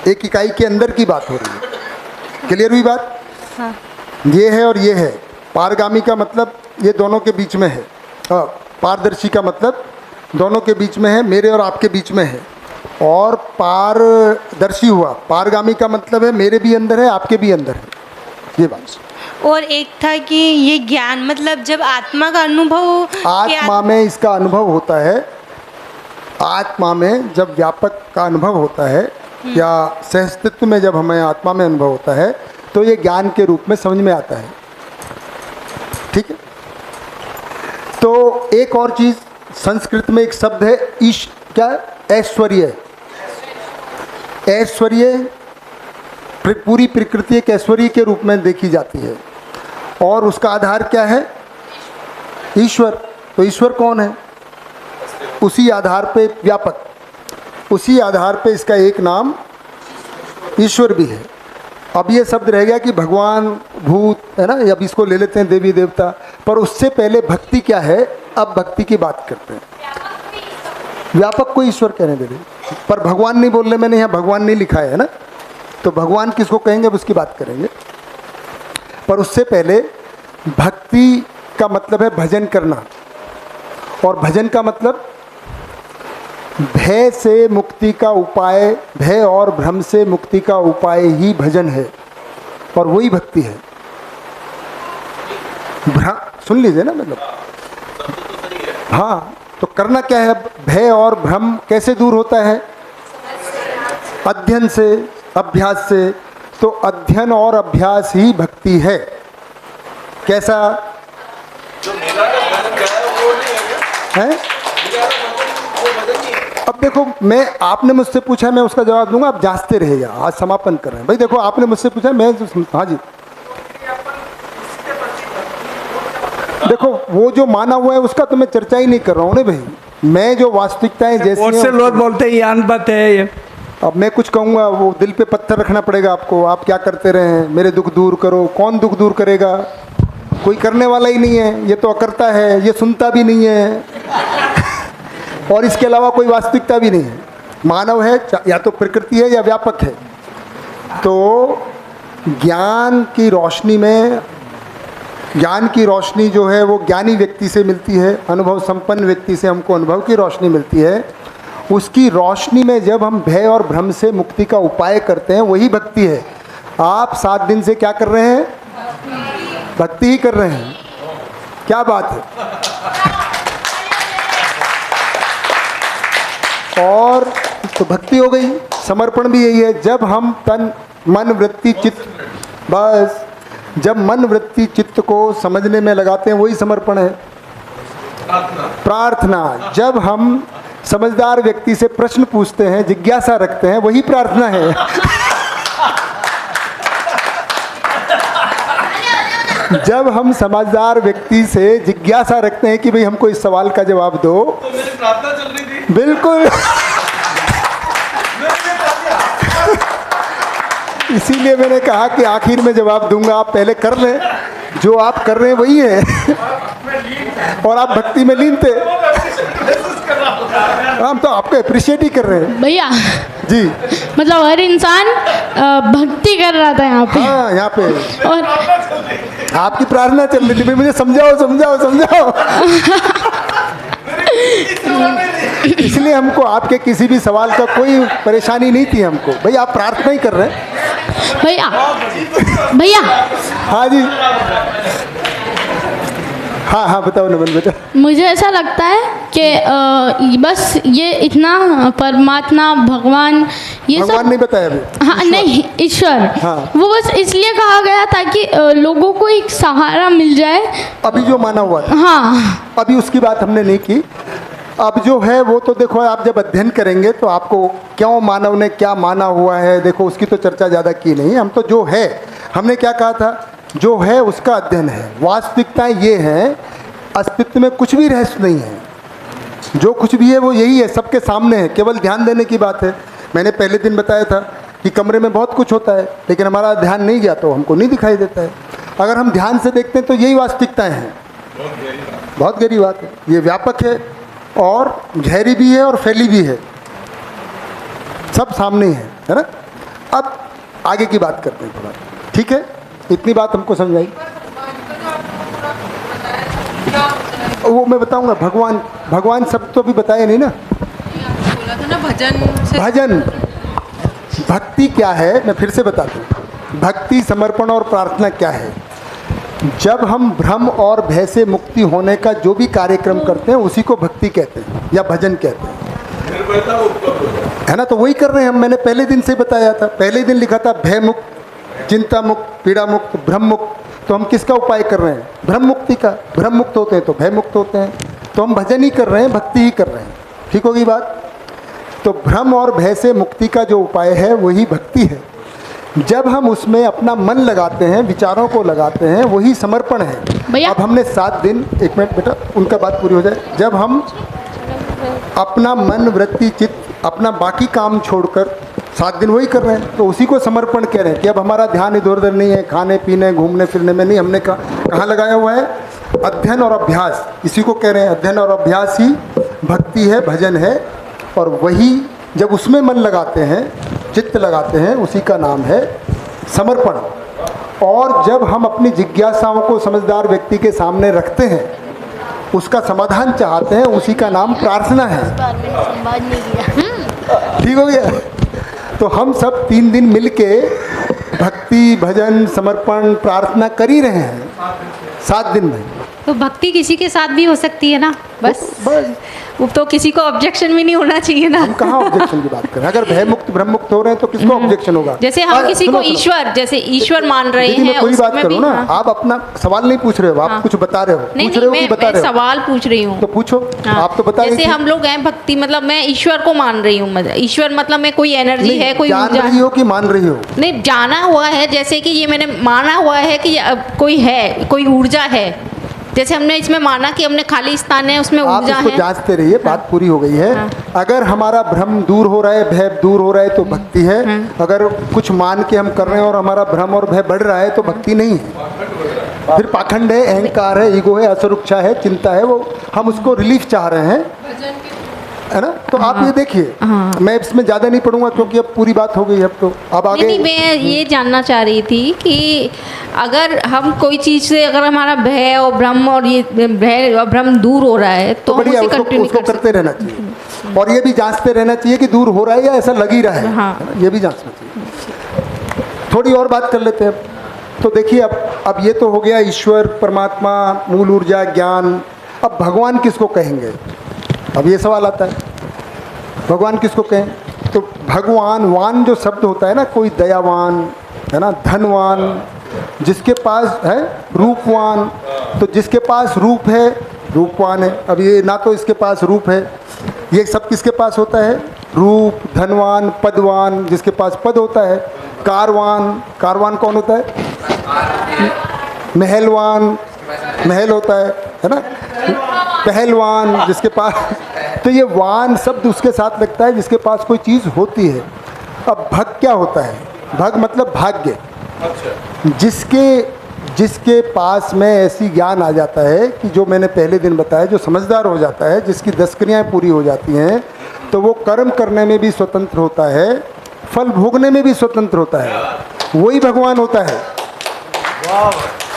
एक इकाई के अंदर की बात हो रही है। क्लियर हुई बात? हाँ। ये है और ये है। पारगामी का मतलब ये दोनों के बीच में है, पारदर्शी का मतलब दोनों के बीच में है, मेरे और आपके बीच में है। और पारदर्शी हुआ, पारगामी का मतलब है मेरे भी अंदर है, आपके भी अंदर है, ये बात। और एक था कि ये ज्ञान मतलब जब आत्मा का अनुभव आत्मा में इसका अनुभव होता है, आत्मा में जब व्यापक का अनुभव होता है या सहस्तित्व में जब हमें आत्मा में अनुभव होता है तो ये ज्ञान के रूप में समझ में आता है। ठीक है। तो एक और चीज़, संस्कृत में एक शब्द है क्या, ऐश्वर्य। ऐश्वर्य, पूरी प्रकृति एक ऐश्वर्य के रूप में देखी जाती है, और उसका आधार क्या है? ईश्वर। तो ईश्वर कौन है? उसी आधार पे व्यापक, उसी आधार पे इसका एक नाम ईश्वर भी है। अब ये शब्द रह गया कि भगवान, भूत, है ना, अब इसको ले लेते हैं देवी देवता, पर उससे पहले भक्ति क्या है, अब भक्ति की बात करते हैं। व्यापक को ईश्वर कहने दे, पर भगवान नहीं बोल रहे, मैंने यहाँ भगवान नहीं लिखा है ना, तो भगवान किसको कहेंगे अब उसकी बात करेंगे। पर उससे पहले भक्ति का मतलब है भजन करना, और भजन का मतलब भय से मुक्ति का उपाय, भय और भ्रम से मुक्ति का उपाय ही भजन है, और वही भक्ति है। सुन लीजिए ना, मतलब हाँ, तो करना क्या है? भय और भ्रम कैसे दूर होता है? अध्ययन से, अभ्यास से। तो अध्ययन और अभ्यास ही भक्ति है। कैसा है? अब देखो, मैं, आपने मुझसे पूछा, मैं उसका जवाब दूंगा, आप जांचते रहिएगा। आज समापन कर रहे हैं भाई। देखो, आपने मुझसे पूछा, मैं, हाँ जी, देखो वो जो माना हुआ है उसका तो मैं चर्चा ही नहीं कर रहा हूँ ना भाई। मैं जो वास्तविकताएं जैसी से लोग बोलते हैं यान बात है ये। अब मैं कुछ कहूँगा, वो दिल पे पत्थर रखना पड़ेगा आपको। आप क्या करते रहे हैं, मेरे दुख दूर करो। कौन दुख दूर करेगा? कोई करने वाला ही नहीं है, ये तो अकर्ता है, ये सुनता भी नहीं है, और इसके अलावा कोई वास्तविकता भी नहीं है। मानव है, या तो प्रकृति है या व्यापक है। तो ज्ञान की रोशनी में, ज्ञान की रोशनी जो है वो ज्ञानी व्यक्ति से मिलती है, अनुभव संपन्न व्यक्ति से हमको अनुभव की रोशनी मिलती है। उसकी रोशनी में जब हम भय और भ्रम से muक्ति का उपाय करते हैं, वही भक्ति है। आप 7 दिन से क्या कर रहे हैं? भक्ति ही कर रहे हैं। क्या बात है। और तो भक्ति हो गई, समर्पण भी यही है। जब हम तन मन वृत्ति चित्त, बस जब मन वृत्ति चित्त को समझने में लगाते हैं, वही समर्पण है। प्रार्थना, जब हम समझदार व्यक्ति से प्रश्न पूछते हैं, जिज्ञासा रखते हैं, वही प्रार्थना है। जब हम समझदार व्यक्ति से जिज्ञासा रखते हैं कि भाई हमको इस सवाल का जवाब दो, तो मेरी प्रार्थना चल रही थी। बिल्कुल इसीलिए मैंने कहा कि आखिर में जवाब दूंगा, आप पहले कर लें। जो आप कर रहे हैं वही है और आप भक्ति में लीन थे। हम तो आपको अप्रिशिएट ही कर रहे हैं भैया जी। मतलब हर इंसान भक्ति कर रहा था यहाँ पे। हाँ, यहाँ पे और आपकी प्रार्थना चल रही थी, भाई मुझे समझाओ समझाओ समझाओ। इसलिए हमको आपके किसी भी सवाल का कोई परेशानी नहीं थी हमको। भाई आप प्रार्थना ही कर रहे हैं। भैया भैया हाँ जी, हाँ हाँ बताओ नमन बेटा। मुझे ऐसा लगता है कि बस ये इतना परमात्मा भगवान ये भगवान सब नहीं बताया अभी। हाँ नहीं ईश्वर हाँ। वो बस इसलिए कहा गया ताकि लोगों को एक सहारा मिल जाए। अभी जो माना हुआ था, हाँ अभी उसकी बात हमने नहीं की। अब जो है वो तो देखो, आप जब अध्ययन करेंगे तो आपको क्यों मानव ने क्या माना हुआ है, देखो उसकी तो चर्चा ज़्यादा की नहीं। हम तो जो है, हमने क्या कहा था, जो है उसका अध्ययन है। वास्तविकताएं ये हैं, अस्तित्व में कुछ भी रहस्य नहीं है। जो कुछ भी है वो यही है, सबके सामने है, केवल ध्यान देने की बात है। मैंने पहले दिन बताया था कि कमरे में बहुत कुछ होता है लेकिन हमारा ध्यान नहीं गया तो हमको नहीं दिखाई देता है। अगर हम ध्यान से देखते हैं तो यही वास्तविकताएं हैं। बहुत गहरी बात है, ये व्यापक है और गहरी भी है और फैली भी है, सब सामने है ना। अब आगे की बात करते हैं थोड़ा, ठीक है? इतनी बात हमको समझाई, वो मैं बताऊंगा। भगवान सब तो अभी बताया नहीं ना। बोला था ना भजन से। भजन, भक्ति क्या है मैं फिर से बताता हूँ। भक्ति, समर्पण और प्रार्थना क्या है? जब हम भ्रम और भय से मुक्ति होने का जो भी कार्यक्रम करते हैं उसी को भक्ति कहते हैं या भजन कहते हैं, है ना। तो वही कर रहे हैं हम। मैंने पहले दिन से बताया था, पहले दिन लिखा था भय मुक्त, चिंता मुक्त, पीड़ा मुक्त, भ्रम मुक्त। तो हम किसका उपाय कर रहे हैं? भ्रम मुक्ति का। भ्रम मुक्त होते हैं तो भय मुक्त होते हैं। तो हम भजन ही कर रहे हैं, भक्ति ही कर रहे हैं। ठीक होगी बात? तो भ्रम और भय से मुक्ति का जो उपाय है वही भक्ति है। जब हम उसमें अपना मन लगाते हैं, विचारों को लगाते हैं, वही समर्पण है। भैया अब हमने 7 दिन, एक मिनट बेटा, उनका बात पूरी हो जाए। जब हम अपना मन, वृत्ति, चित्त, अपना बाकी काम छोड़कर 7 दिन वही कर रहे हैं, तो उसी को समर्पण कह रहे हैं कि अब हमारा ध्यान इधर उधर नहीं है, खाने पीने घूमने फिरने में नहीं। हमने कहाँ लगाया हुआ है? अध्ययन और अभ्यास, इसी को कह रहे हैं। अध्ययन और अभ्यास ही भक्ति है, भजन है। और वही जब उसमें मन लगाते हैं, चित्त लगाते हैं, उसी का नाम है समर्पण। और जब हम अपनी जिज्ञासाओं को समझदार व्यक्ति के सामने रखते हैं, उसका समाधान चाहते हैं, उसी का नाम प्रार्थना है। ठीक हो गया? तो हम सब 3 दिन मिलके भक्ति, भजन, समर्पण, प्रार्थना कर ही रहे हैं 7 दिन में। तो भक्ति किसी के साथ भी हो सकती है ना, बस वो तो किसी को ऑब्जेक्शन भी नहीं होना चाहिए ना। हम कहाँ ऑब्जेक्शन की बात करें? अगर भय मुक्त, भ्रम मुक्त हो रहे हैं तो किसको ऑब्जेक्शन होगा? जैसे हम किसी को ईश्वर, जैसे ईश्वर मान रहे दीदी, मैं हैं, पूरी बात उसमें करूँ भी, ना। हाँ। आप अपना सवाल नहीं पूछ रहे हो, आप कुछ बता रहे हो। नहीं पूछ रहे हो कि बता मैं रहे हो? सवाल पूछ रही हूँ। तो पूछो। हाँ। आप तो बता जैसे हम लोग हैं भक्ति, मतलब मैं ईश्वर को मान रही हूँ। मतलब ईश्वर मतलब मैं कोई एनर्जी है, कोई जान ऊर्जा रही हो कि मान रही हो? नहीं, जाना हुआ है। जैसे कि ये मैंने माना हुआ है कि कोई है, कोई ऊर्जा है। जैसे हमने इसमें माना कि हमने खाली स्थान है, उसमें आप ऊर्जा इसको है। जांचते रहिए। बात पूरी हो गई है। हाँ। अगर हमारा भ्रम दूर हो रहा है, भय दूर हो रहा है तो भक्ति है। अगर कुछ मान के हम कर रहे हैं और हमारा भ्रम और भय बढ़ रहा है तो भक्ति नहीं है, फिर पाखंड है, अहंकार है, ईगो है, असुरक्षा है, चिंता है। वो हम उसको रिलीफ चाह रहे हैं, है ना। तो आप ये देखिए, मैं इसमें ज़्यादा नहीं पढ़ूंगा क्योंकि अब पूरी बात हो गई है। अब तो अब आगे नहीं, मैं ये जानना चाह रही थी कि अगर हम कोई चीज़ से, अगर हमारा भय और भ्रम और ये भय और भ्रम दूर हो रहा है तो हम बढ़िया, उसे कंटिन्यू उसको कर करते रहना चाहिए। और ये भी जांचते रहना चाहिए कि दूर हो रहा है या ऐसा लग ही रहा है। हाँ। है ना? ये भी जांचना चाहिए। थोड़ी और बात कर लेते हैं। तो देखिए, अब ये तो हो गया ईश्वर, परमात्मा, मूल ऊर्जा, ज्ञान। अब भगवान किसको कहेंगे? अब ये सवाल आता है, भगवान किसको कहें? तो भगवान, वान जो शब्द होता है ना, कोई दयावान है ना, धनवान, जिसके पास है, रूपवान। तो जिसके पास रूप है रूपवान है। अब ये ना तो इसके पास रूप है, ये सब किसके पास होता है? रूप, धनवान, पदवान, जिसके पास पद होता है। कारवान, कारवान कौन होता है? महलवान, महल होता है ना, पहलवान जिसके पास, तो ये वान शब्द उसके साथ लगता है जिसके पास कोई चीज़ होती है। अब भग क्या होता है? भग मतलब भाग्य। जिसके पास में ऐसी ज्ञान आ जाता है कि जो मैंने पहले दिन बताया, जो समझदार हो जाता है, जिसकी 10 क्रियाएं पूरी हो जाती हैं, तो वो कर्म करने में भी स्वतंत्र होता है, फल भोगने में भी स्वतंत्र होता है, वही भगवान होता है।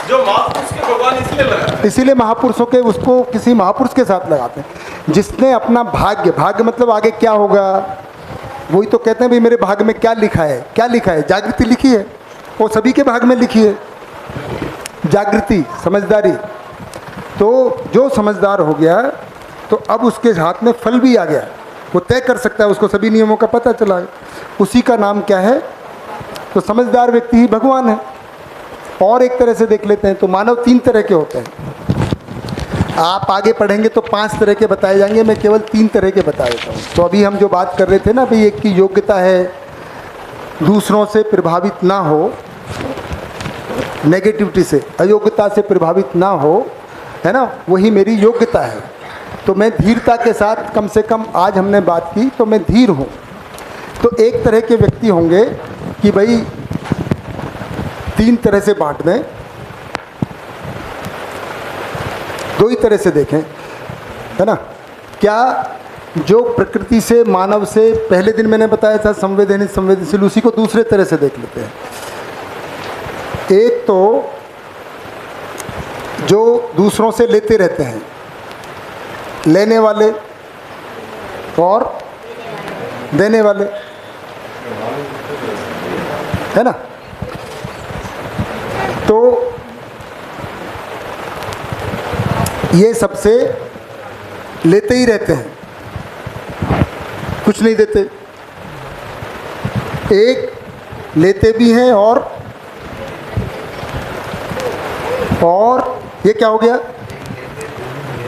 जो महापुरुष के भगवान इसलिए लगा, इसीलिए महापुरुषों के उसको किसी महापुरुष के साथ लगाते हैं जिसने अपना भाग्य, भाग्य मतलब आगे क्या होगा, वही तो कहते हैं भाई मेरे भाग्य में क्या लिखा है, क्या लिखा है, जागृति लिखी है, वो सभी के भाग्य में लिखी है जागृति, समझदारी। तो जो समझदार हो गया तो अब उसके हाथ में फल भी आ गया, वो तय कर सकता है, उसको सभी नियमों का पता चला है, उसी का नाम क्या है? तो समझदार व्यक्ति ही भगवान है। और एक तरह से देख लेते हैं तो मानव 3 तरह के होते हैं। आप आगे पढ़ेंगे तो 5 तरह के बताए जाएंगे, मैं केवल 3 तरह के बता देता हूँ। तो अभी हम जो बात कर रहे थे ना भाई, एक की योग्यता है दूसरों से प्रभावित ना हो, नेगेटिविटी से, अयोग्यता से प्रभावित ना हो, है ना, वही मेरी योग्यता है। तो मैं धीरता के साथ, कम से कम आज हमने बात की तो मैं धीर हूँ। तो एक तरह के व्यक्ति होंगे कि भाई 3 तरह से बांट दें, 2 ही तरह से देखें, है ना। क्या जो प्रकृति से, मानव से, पहले दिन मैंने बताया था संवेदनशील संवेदनशील, उसी को दूसरे तरह से देख लेते हैं। एक तो जो दूसरों से लेते रहते हैं, लेने वाले और देने वाले, है ना। तो ये सबसे लेते ही रहते हैं, कुछ नहीं देते। एक लेते भी हैं और ये क्या हो गया,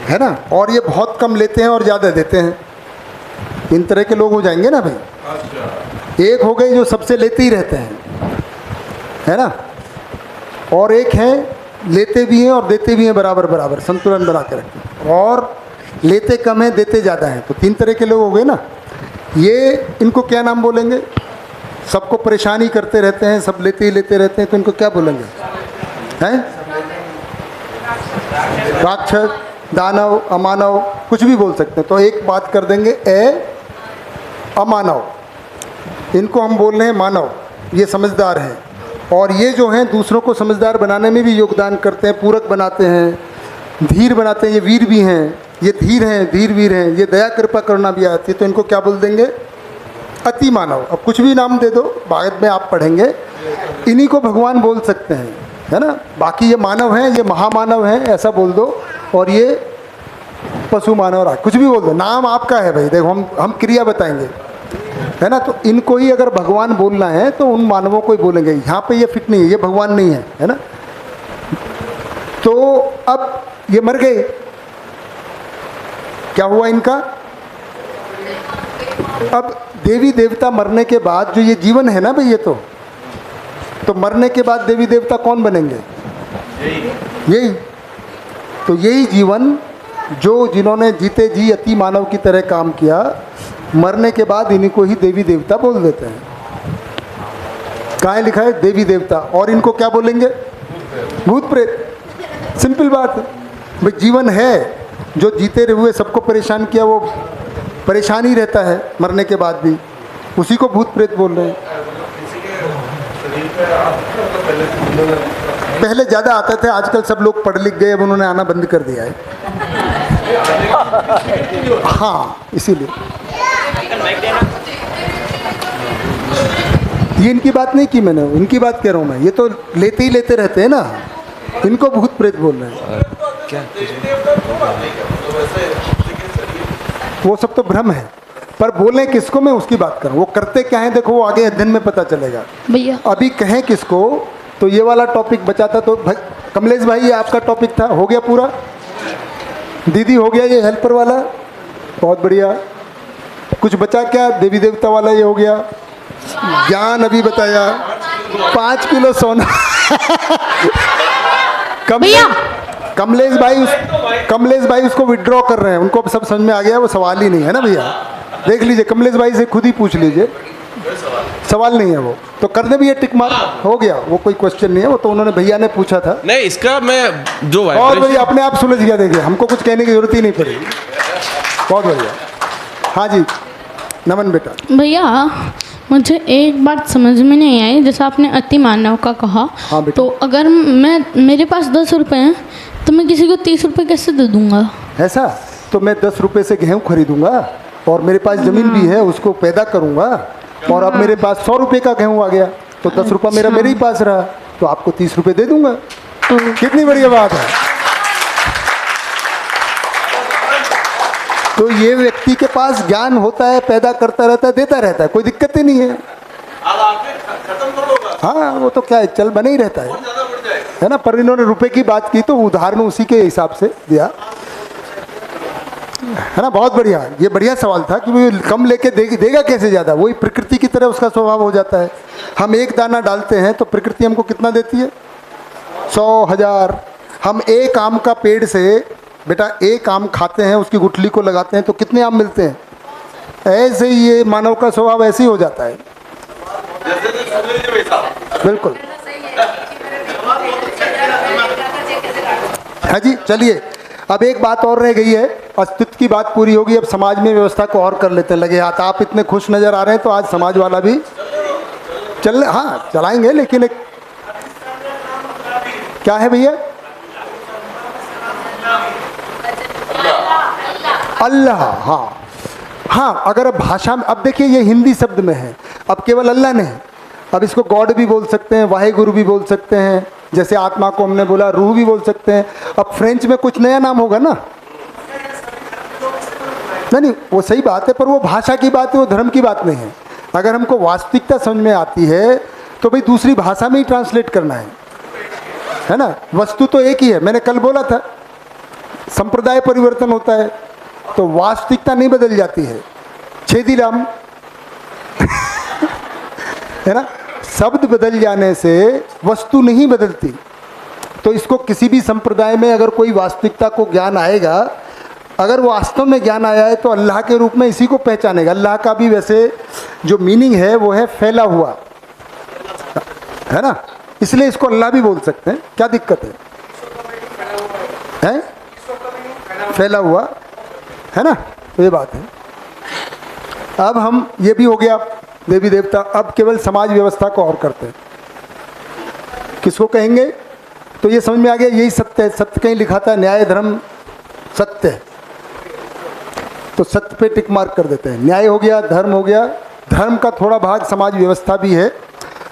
है ना, और ये बहुत कम लेते हैं और ज़्यादा देते हैं। 3 तरह के लोग हो जाएंगे ना भाई। एक हो गए जो सबसे लेते ही रहते हैं, है ना, और एक हैं लेते भी हैं और देते भी हैं, बराबर बराबर संतुलन बना के रखते हैं, और लेते कम हैं देते ज़्यादा हैं। तो 3 तरह के लोग हो गए ना। ये इनको क्या नाम बोलेंगे? सबको परेशानी करते रहते हैं, सब लेते ही लेते रहते हैं, तो इनको क्या बोलेंगे? हैं? राक्षस, दानव, अमानव, कुछ भी बोल सकते हैं। तो एक बात कर देंगे, अमानव, इनको हम बोल रहे हैं मानव, ये समझदार हैं। और ये जो हैं दूसरों को समझदार बनाने में भी योगदान करते हैं, पूरक बनाते हैं, धीर बनाते हैं, ये वीर भी हैं, ये धीर हैं, धीर वीर हैं, ये दया कृपा करना भी आती है। तो इनको क्या बोल देंगे? अति मानव। अब कुछ भी नाम दे दो, बाद में आप पढ़ेंगे, इन्हीं को भगवान बोल सकते हैं, है ना। बाकी ये मानव हैं, ये महामानव हैं, ऐसा बोल दो, और ये पशु मानव राज, कुछ भी बोल दो, नाम आपका है भाई। देखो हम क्रिया बताएंगे, है ना। तो इनको ही अगर भगवान बोलना है तो उन मानवों को ही बोलेंगे। यहाँ पे ये फिट नहीं है, ये भगवान नहीं है ना। तो अब ये मर गए, क्या हुआ इनका? अब देवी देवता मरने के बाद जो ये जीवन है ना भाई, ये तो मरने के बाद देवी देवता कौन बनेंगे? यही। तो यही जीवन जो जिन्होंने जीते जी अति मानव की तरह काम किया, मरने के बाद इन्हीं को ही देवी देवता बोल देते हैं। कहाँ लिखा है? देवी देवता। और इनको क्या बोलेंगे? भूत प्रेत। सिंपल बात है भाई। जीवन है, जो जीते हुए सबको परेशान किया वो परेशान ही रहता है मरने के बाद भी, उसी को भूत प्रेत बोल रहे हैं। पहले ज़्यादा आते थे, आजकल सब लोग पढ़ लिख गए, अब उन्होंने आना बंद कर दिया है। हाँ, इसीलिए ये इनकी बात नहीं की मैंने, इनकी बात कह रहा हूँ मैं। ये तो लेते ही लेते रहते हैं ना, इनको भूत प्रेत बोल रहे हैं। वो सब तो भ्रम है, पर बोले किसको मैं उसकी बात करूँ। वो करते क्या है देखो, वो आगे अध्ययन में पता चलेगा। भैया अभी कहें किसको, तो ये वाला टॉपिक बचा था। तो कमलेश भाई, ये आपका टॉपिक था, हो गया पूरा। दीदी हो गया ये हेल्पर वाला, बहुत बढ़िया। कुछ बचा क्या? देवी देवता वाला ये हो गया। ज्ञान अभी बताया। 5 किलो सोना कमलेश भाई उसको विड्रॉ कर रहे हैं, उनको सब समझ में आ गया, वो सवाल ही नहीं है ना भैया। देख लीजिए, कमलेश भाई से खुद ही पूछ लीजिए, सवाल नहीं है वो तो करने भी है टिक मार्क, हो गया, वो कोई क्वेश्चन नहीं है, वो तो उन्होंने भैया ने पूछा था। नहीं, इसका मैं जो और भैया अपने आप सुलझ गया, देखिए हमको कुछ कहने की जरूरत ही नहीं पड़ेगी। बहुत बढ़िया। हाँ जी नमन बेटा। भैया मुझे एक बात समझ में नहीं आई, जैसे आपने अति मानव का कहा। हाँ बेटा। तो अगर मेरे पास 10 रुपए हैं तो मैं किसी को 30 रुपए कैसे दे दूंगा? ऐसा तो मैं 10 रुपए से गेहूँ खरीदूंगा और मेरे पास ज़मीन भी है, उसको पैदा करूंगा, और अब मेरे पास 100 रुपये का गेहूँ आ गया तो 10 रुपये मेरा मेरे ही पास रहा, तो आपको 30 रुपये दे दूंगा। कितनी बढ़िया बात है। तो ये व्यक्ति के पास ज्ञान होता है, पैदा करता रहता है, देता रहता है, कोई दिक्कत ही नहीं है। हाँ वो तो क्या है, चल बने ही रहता है ना। पर इन्होंने रुपए की बात की तो उदाहरण उसी के हिसाब से दिया, है ना। बहुत बढ़िया, ये बढ़िया सवाल था कि वो कम लेके देगा कैसे ज़्यादा, वही प्रकृति की तरह उसका स्वभाव हो जाता है। हम एक दाना डालते हैं तो प्रकृति हमको कितना देती है? 100, 1000। हम एक आम का पेड़ से बेटा एक आम खाते हैं, उसकी गुठली को लगाते हैं तो कितने आम मिलते हैं? ऐसे ही ये मानव का स्वभाव ऐसे ही हो जाता है। बिल्कुल। हाँ जी चलिए, अब एक बात और रह गई है, अस्तित्व की बात पूरी होगी, अब समाज में व्यवस्था को और कर लेते हैं। लगे हाथ, आप इतने खुश नज़र आ रहे हैं तो आज समाज वाला भी चलाएंगे, लेकिन एक क्या है भैया? अल्लाह। हाँ अगर अब भाषा में, अब देखिए ये हिंदी शब्द में है, अब केवल अल्लाह नहीं, अब इसको गॉड भी बोल सकते हैं, वाहेगुरु भी बोल सकते हैं, जैसे आत्मा को हमने बोला, रूह भी बोल सकते हैं। अब फ्रेंच में कुछ नया नाम होगा ना, नहीं वो सही बात है, पर वो भाषा की बात है, वो धर्म की बात नहीं है। अगर हमको वास्तविकता समझ में आती है तो भाई दूसरी भाषा में ही ट्रांसलेट करना है ना। वस्तु तो एक ही है, मैंने कल बोला था संप्रदाय परिवर्तन होता है तो वास्तविकता नहीं बदल जाती है। छेदीराम है ना, शब्द बदल जाने से वस्तु नहीं बदलती। तो इसको किसी भी संप्रदाय में अगर कोई वास्तविकता को ज्ञान आएगा, अगर वास्तव में ज्ञान आया है तो अल्लाह के रूप में इसी को पहचानेगा। अल्लाह का भी वैसे जो मीनिंग है वो है फैला हुआ, है ना, इसलिए इसको अल्लाह भी बोल सकते हैं, क्या दिक्कत है? फैला हुआ, है ना, तो ये बात है। अब हम ये भी हो गया देवी देवता, अब केवल समाज व्यवस्था को और करते हैं। किसको कहेंगे? तो ये समझ में आ गया, यही सत्य है। सत्य कहीं लिखा था, न्याय धर्म सत्य है, तो सत्य पे टिक मार्क कर देते हैं। न्याय हो गया, धर्म हो गया, धर्म का थोड़ा भाग समाज व्यवस्था भी है।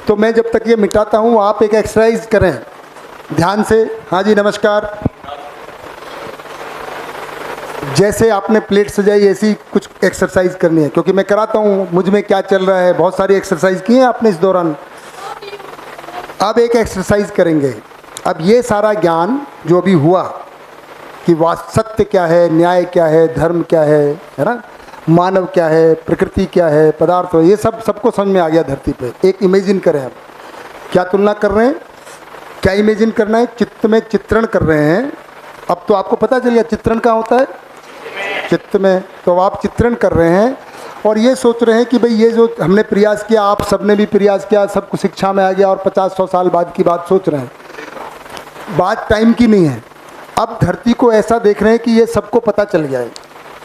तो मैं जब तक ये मिटाता हूँ आप एक एक्सरसाइज करें ध्यान से। हाँ जी नमस्कार। जैसे आपने प्लेट सजाई ऐसी कुछ एक्सरसाइज करनी है, क्योंकि मैं कराता हूँ, मुझ में क्या चल रहा है, बहुत सारी एक्सरसाइज की हैं आपने इस दौरान। अब एक एक्सरसाइज करेंगे। अब ये सारा ज्ञान जो अभी हुआ कि सत्य क्या है, न्याय क्या है, धर्म क्या है ना, मानव क्या है, प्रकृति क्या है, पदार्थ, ये सबको समझ में आ गया धरती पे। एक इमेजिन करें, अब क्या तुलना कर रहे हैं, क्या इमेजिन करना है? चित्त में चित्रण कर रहे हैं। अब तो आपको पता चल गया चित्रण कहाँ होता है, चित्त में। तो आप चित्रण कर रहे हैं और ये सोच रहे हैं कि भाई ये जो हमने प्रयास किया, आप सबने भी प्रयास किया, सब कुछ शिक्षा में आ गया और 50-100 साल बाद की बात सोच रहे हैं। बात टाइम की नहीं है। अब धरती को ऐसा देख रहे हैं कि ये सबको पता चल गया है,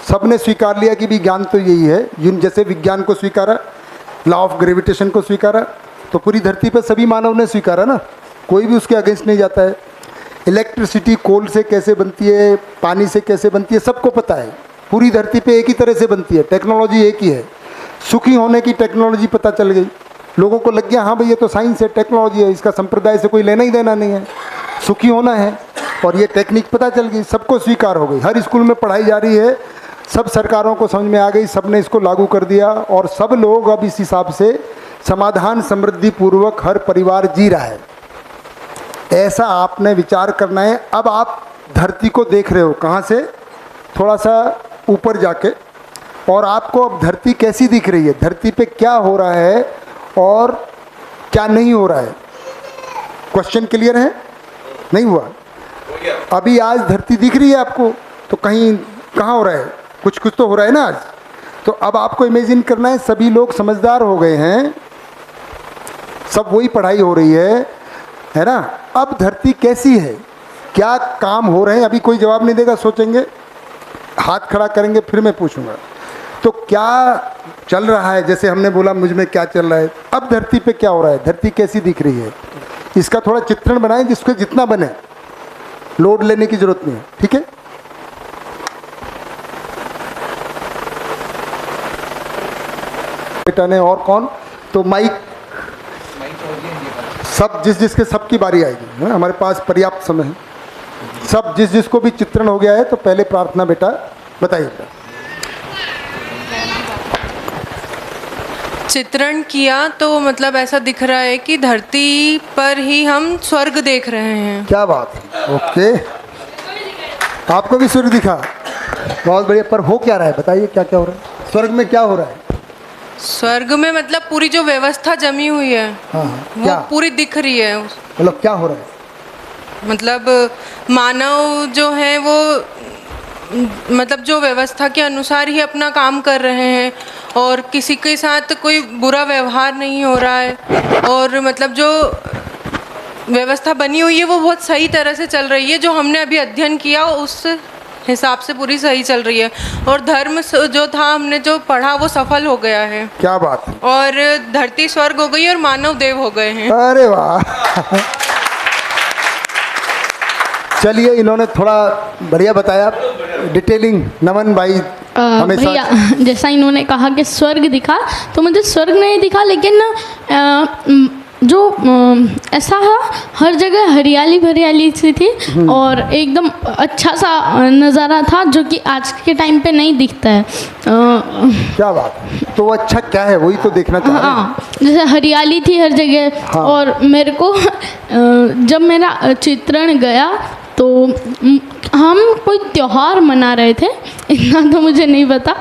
सबने स्वीकार लिया कि भी ज्ञान तो यही है। जैसे विज्ञान को स्वीकारा, लॉ ऑफ ग्रेविटेशन को स्वीकारा, तो पूरी धरती पर सभी मानव ने स्वीकारा ना, कोई भी उसके अगेंस्ट नहीं जाता है। इलेक्ट्रिसिटी कोल से कैसे बनती है, पानी से कैसे बनती है, सबको पता है। पूरी धरती पे एक ही तरह से बनती है, टेक्नोलॉजी एक ही है। सुखी होने की टेक्नोलॉजी पता चल गई, लोगों को लग गया हाँ भाई ये तो साइंस है, टेक्नोलॉजी है, इसका संप्रदाय से कोई लेना ही देना नहीं है, सुखी होना है। और ये टेक्निक पता चल गई, सबको स्वीकार हो गई, हर स्कूल में पढ़ाई जा रही है, सब सरकारों को समझ में आ गई, सब ने इसको लागू कर दिया और सब लोग अब इस हिसाब से समाधान समृद्धि पूर्वक हर परिवार जी रहा है। ऐसा आपने विचार करना है। अब आप धरती को देख रहे हो कहाँ से, थोड़ा सा ऊपर जाके, और आपको अब धरती कैसी दिख रही है, धरती पे क्या हो रहा है और क्या नहीं हो रहा है। क्वेश्चन क्लियर है? नहीं हुआ? अभी आज धरती दिख रही है आपको, तो कहीं कहाँ हो रहा है, कुछ कुछ तो हो रहा है ना आज। तो अब आपको इमेजिन करना है, सभी लोग समझदार हो गए हैं, सब वही पढ़ाई हो रही है ना। अब धरती कैसी है, क्या काम हो रहे हैं, अभी कोई जवाब नहीं देगा, सोचेंगे, हाथ खड़ा करेंगे, फिर मैं पूछूंगा। तो क्या चल रहा है, जैसे हमने बोला मुझ में क्या चल रहा है, अब धरती पे क्या हो रहा है, धरती कैसी दिख रही है, इसका थोड़ा चित्रण बनाएं, जिसको जितना बने, लोड लेने की जरूरत नहीं है, ठीक है। बेटा ने और कौन, तो माइक सब जिसके सबकी बारी आएगी, है हमारे पास पर्याप्त समय है। सब जिसको भी चित्रण हो गया है, तो पहले प्रार्थना बेटा बताइएगा। चित्रण किया तो मतलब ऐसा दिख रहा है कि धरती पर ही हम स्वर्ग देख रहे हैं। क्या बात है, ओके, आपको भी स्वर्ग दिखा, बहुत बढ़िया। पर हो क्या रहा है, बताइए क्या क्या हो रहा है स्वर्ग में, क्या हो रहा है स्वर्ग में? मतलब पूरी जो व्यवस्था जमी हुई है, हाँ, वो क्या पूरी दिख रही है। मतलब क्या हो रहा है, मतलब मानव जो है वो मतलब जो व्यवस्था के अनुसार ही अपना काम कर रहे हैं, और किसी के साथ कोई बुरा व्यवहार नहीं हो रहा है, और मतलब जो व्यवस्था बनी हुई है वो बहुत सही तरह से चल रही है। जो हमने अभी अध्ययन किया उस हिसाब से पूरी सही चल रही है, और धर्म जो था हमने जो पढ़ा वो सफल हो गया है। क्या बात है, और धरती स्वर्ग हो गई और मानव देव हो गए हैं। अरे वाह, चलिए इन्होंने थोड़ा बढ़िया बताया, डिटेलिंग। नमन भाई हमेशा भैया जैसा इन्होंने कहा कि स्वर्ग दिखा, तो मुझे स्वर्ग नहीं दिखा, लेकिन जो ऐसा हर जगह हरियाली भरियाली सी थी, और एकदम अच्छा सा नज़ारा था, जो कि आज के टाइम पे नहीं दिखता है। क्या बात है, तो अच्छा क्या है, वही तो देखना चाह रहे हैं। हाँ, जैसे हरियाली थी हर जगह। हाँ। और मेरे को जब मेरा चित्रण गया, तो हम कोई त्योहार मना रहे थे, इतना तो मुझे नहीं पता।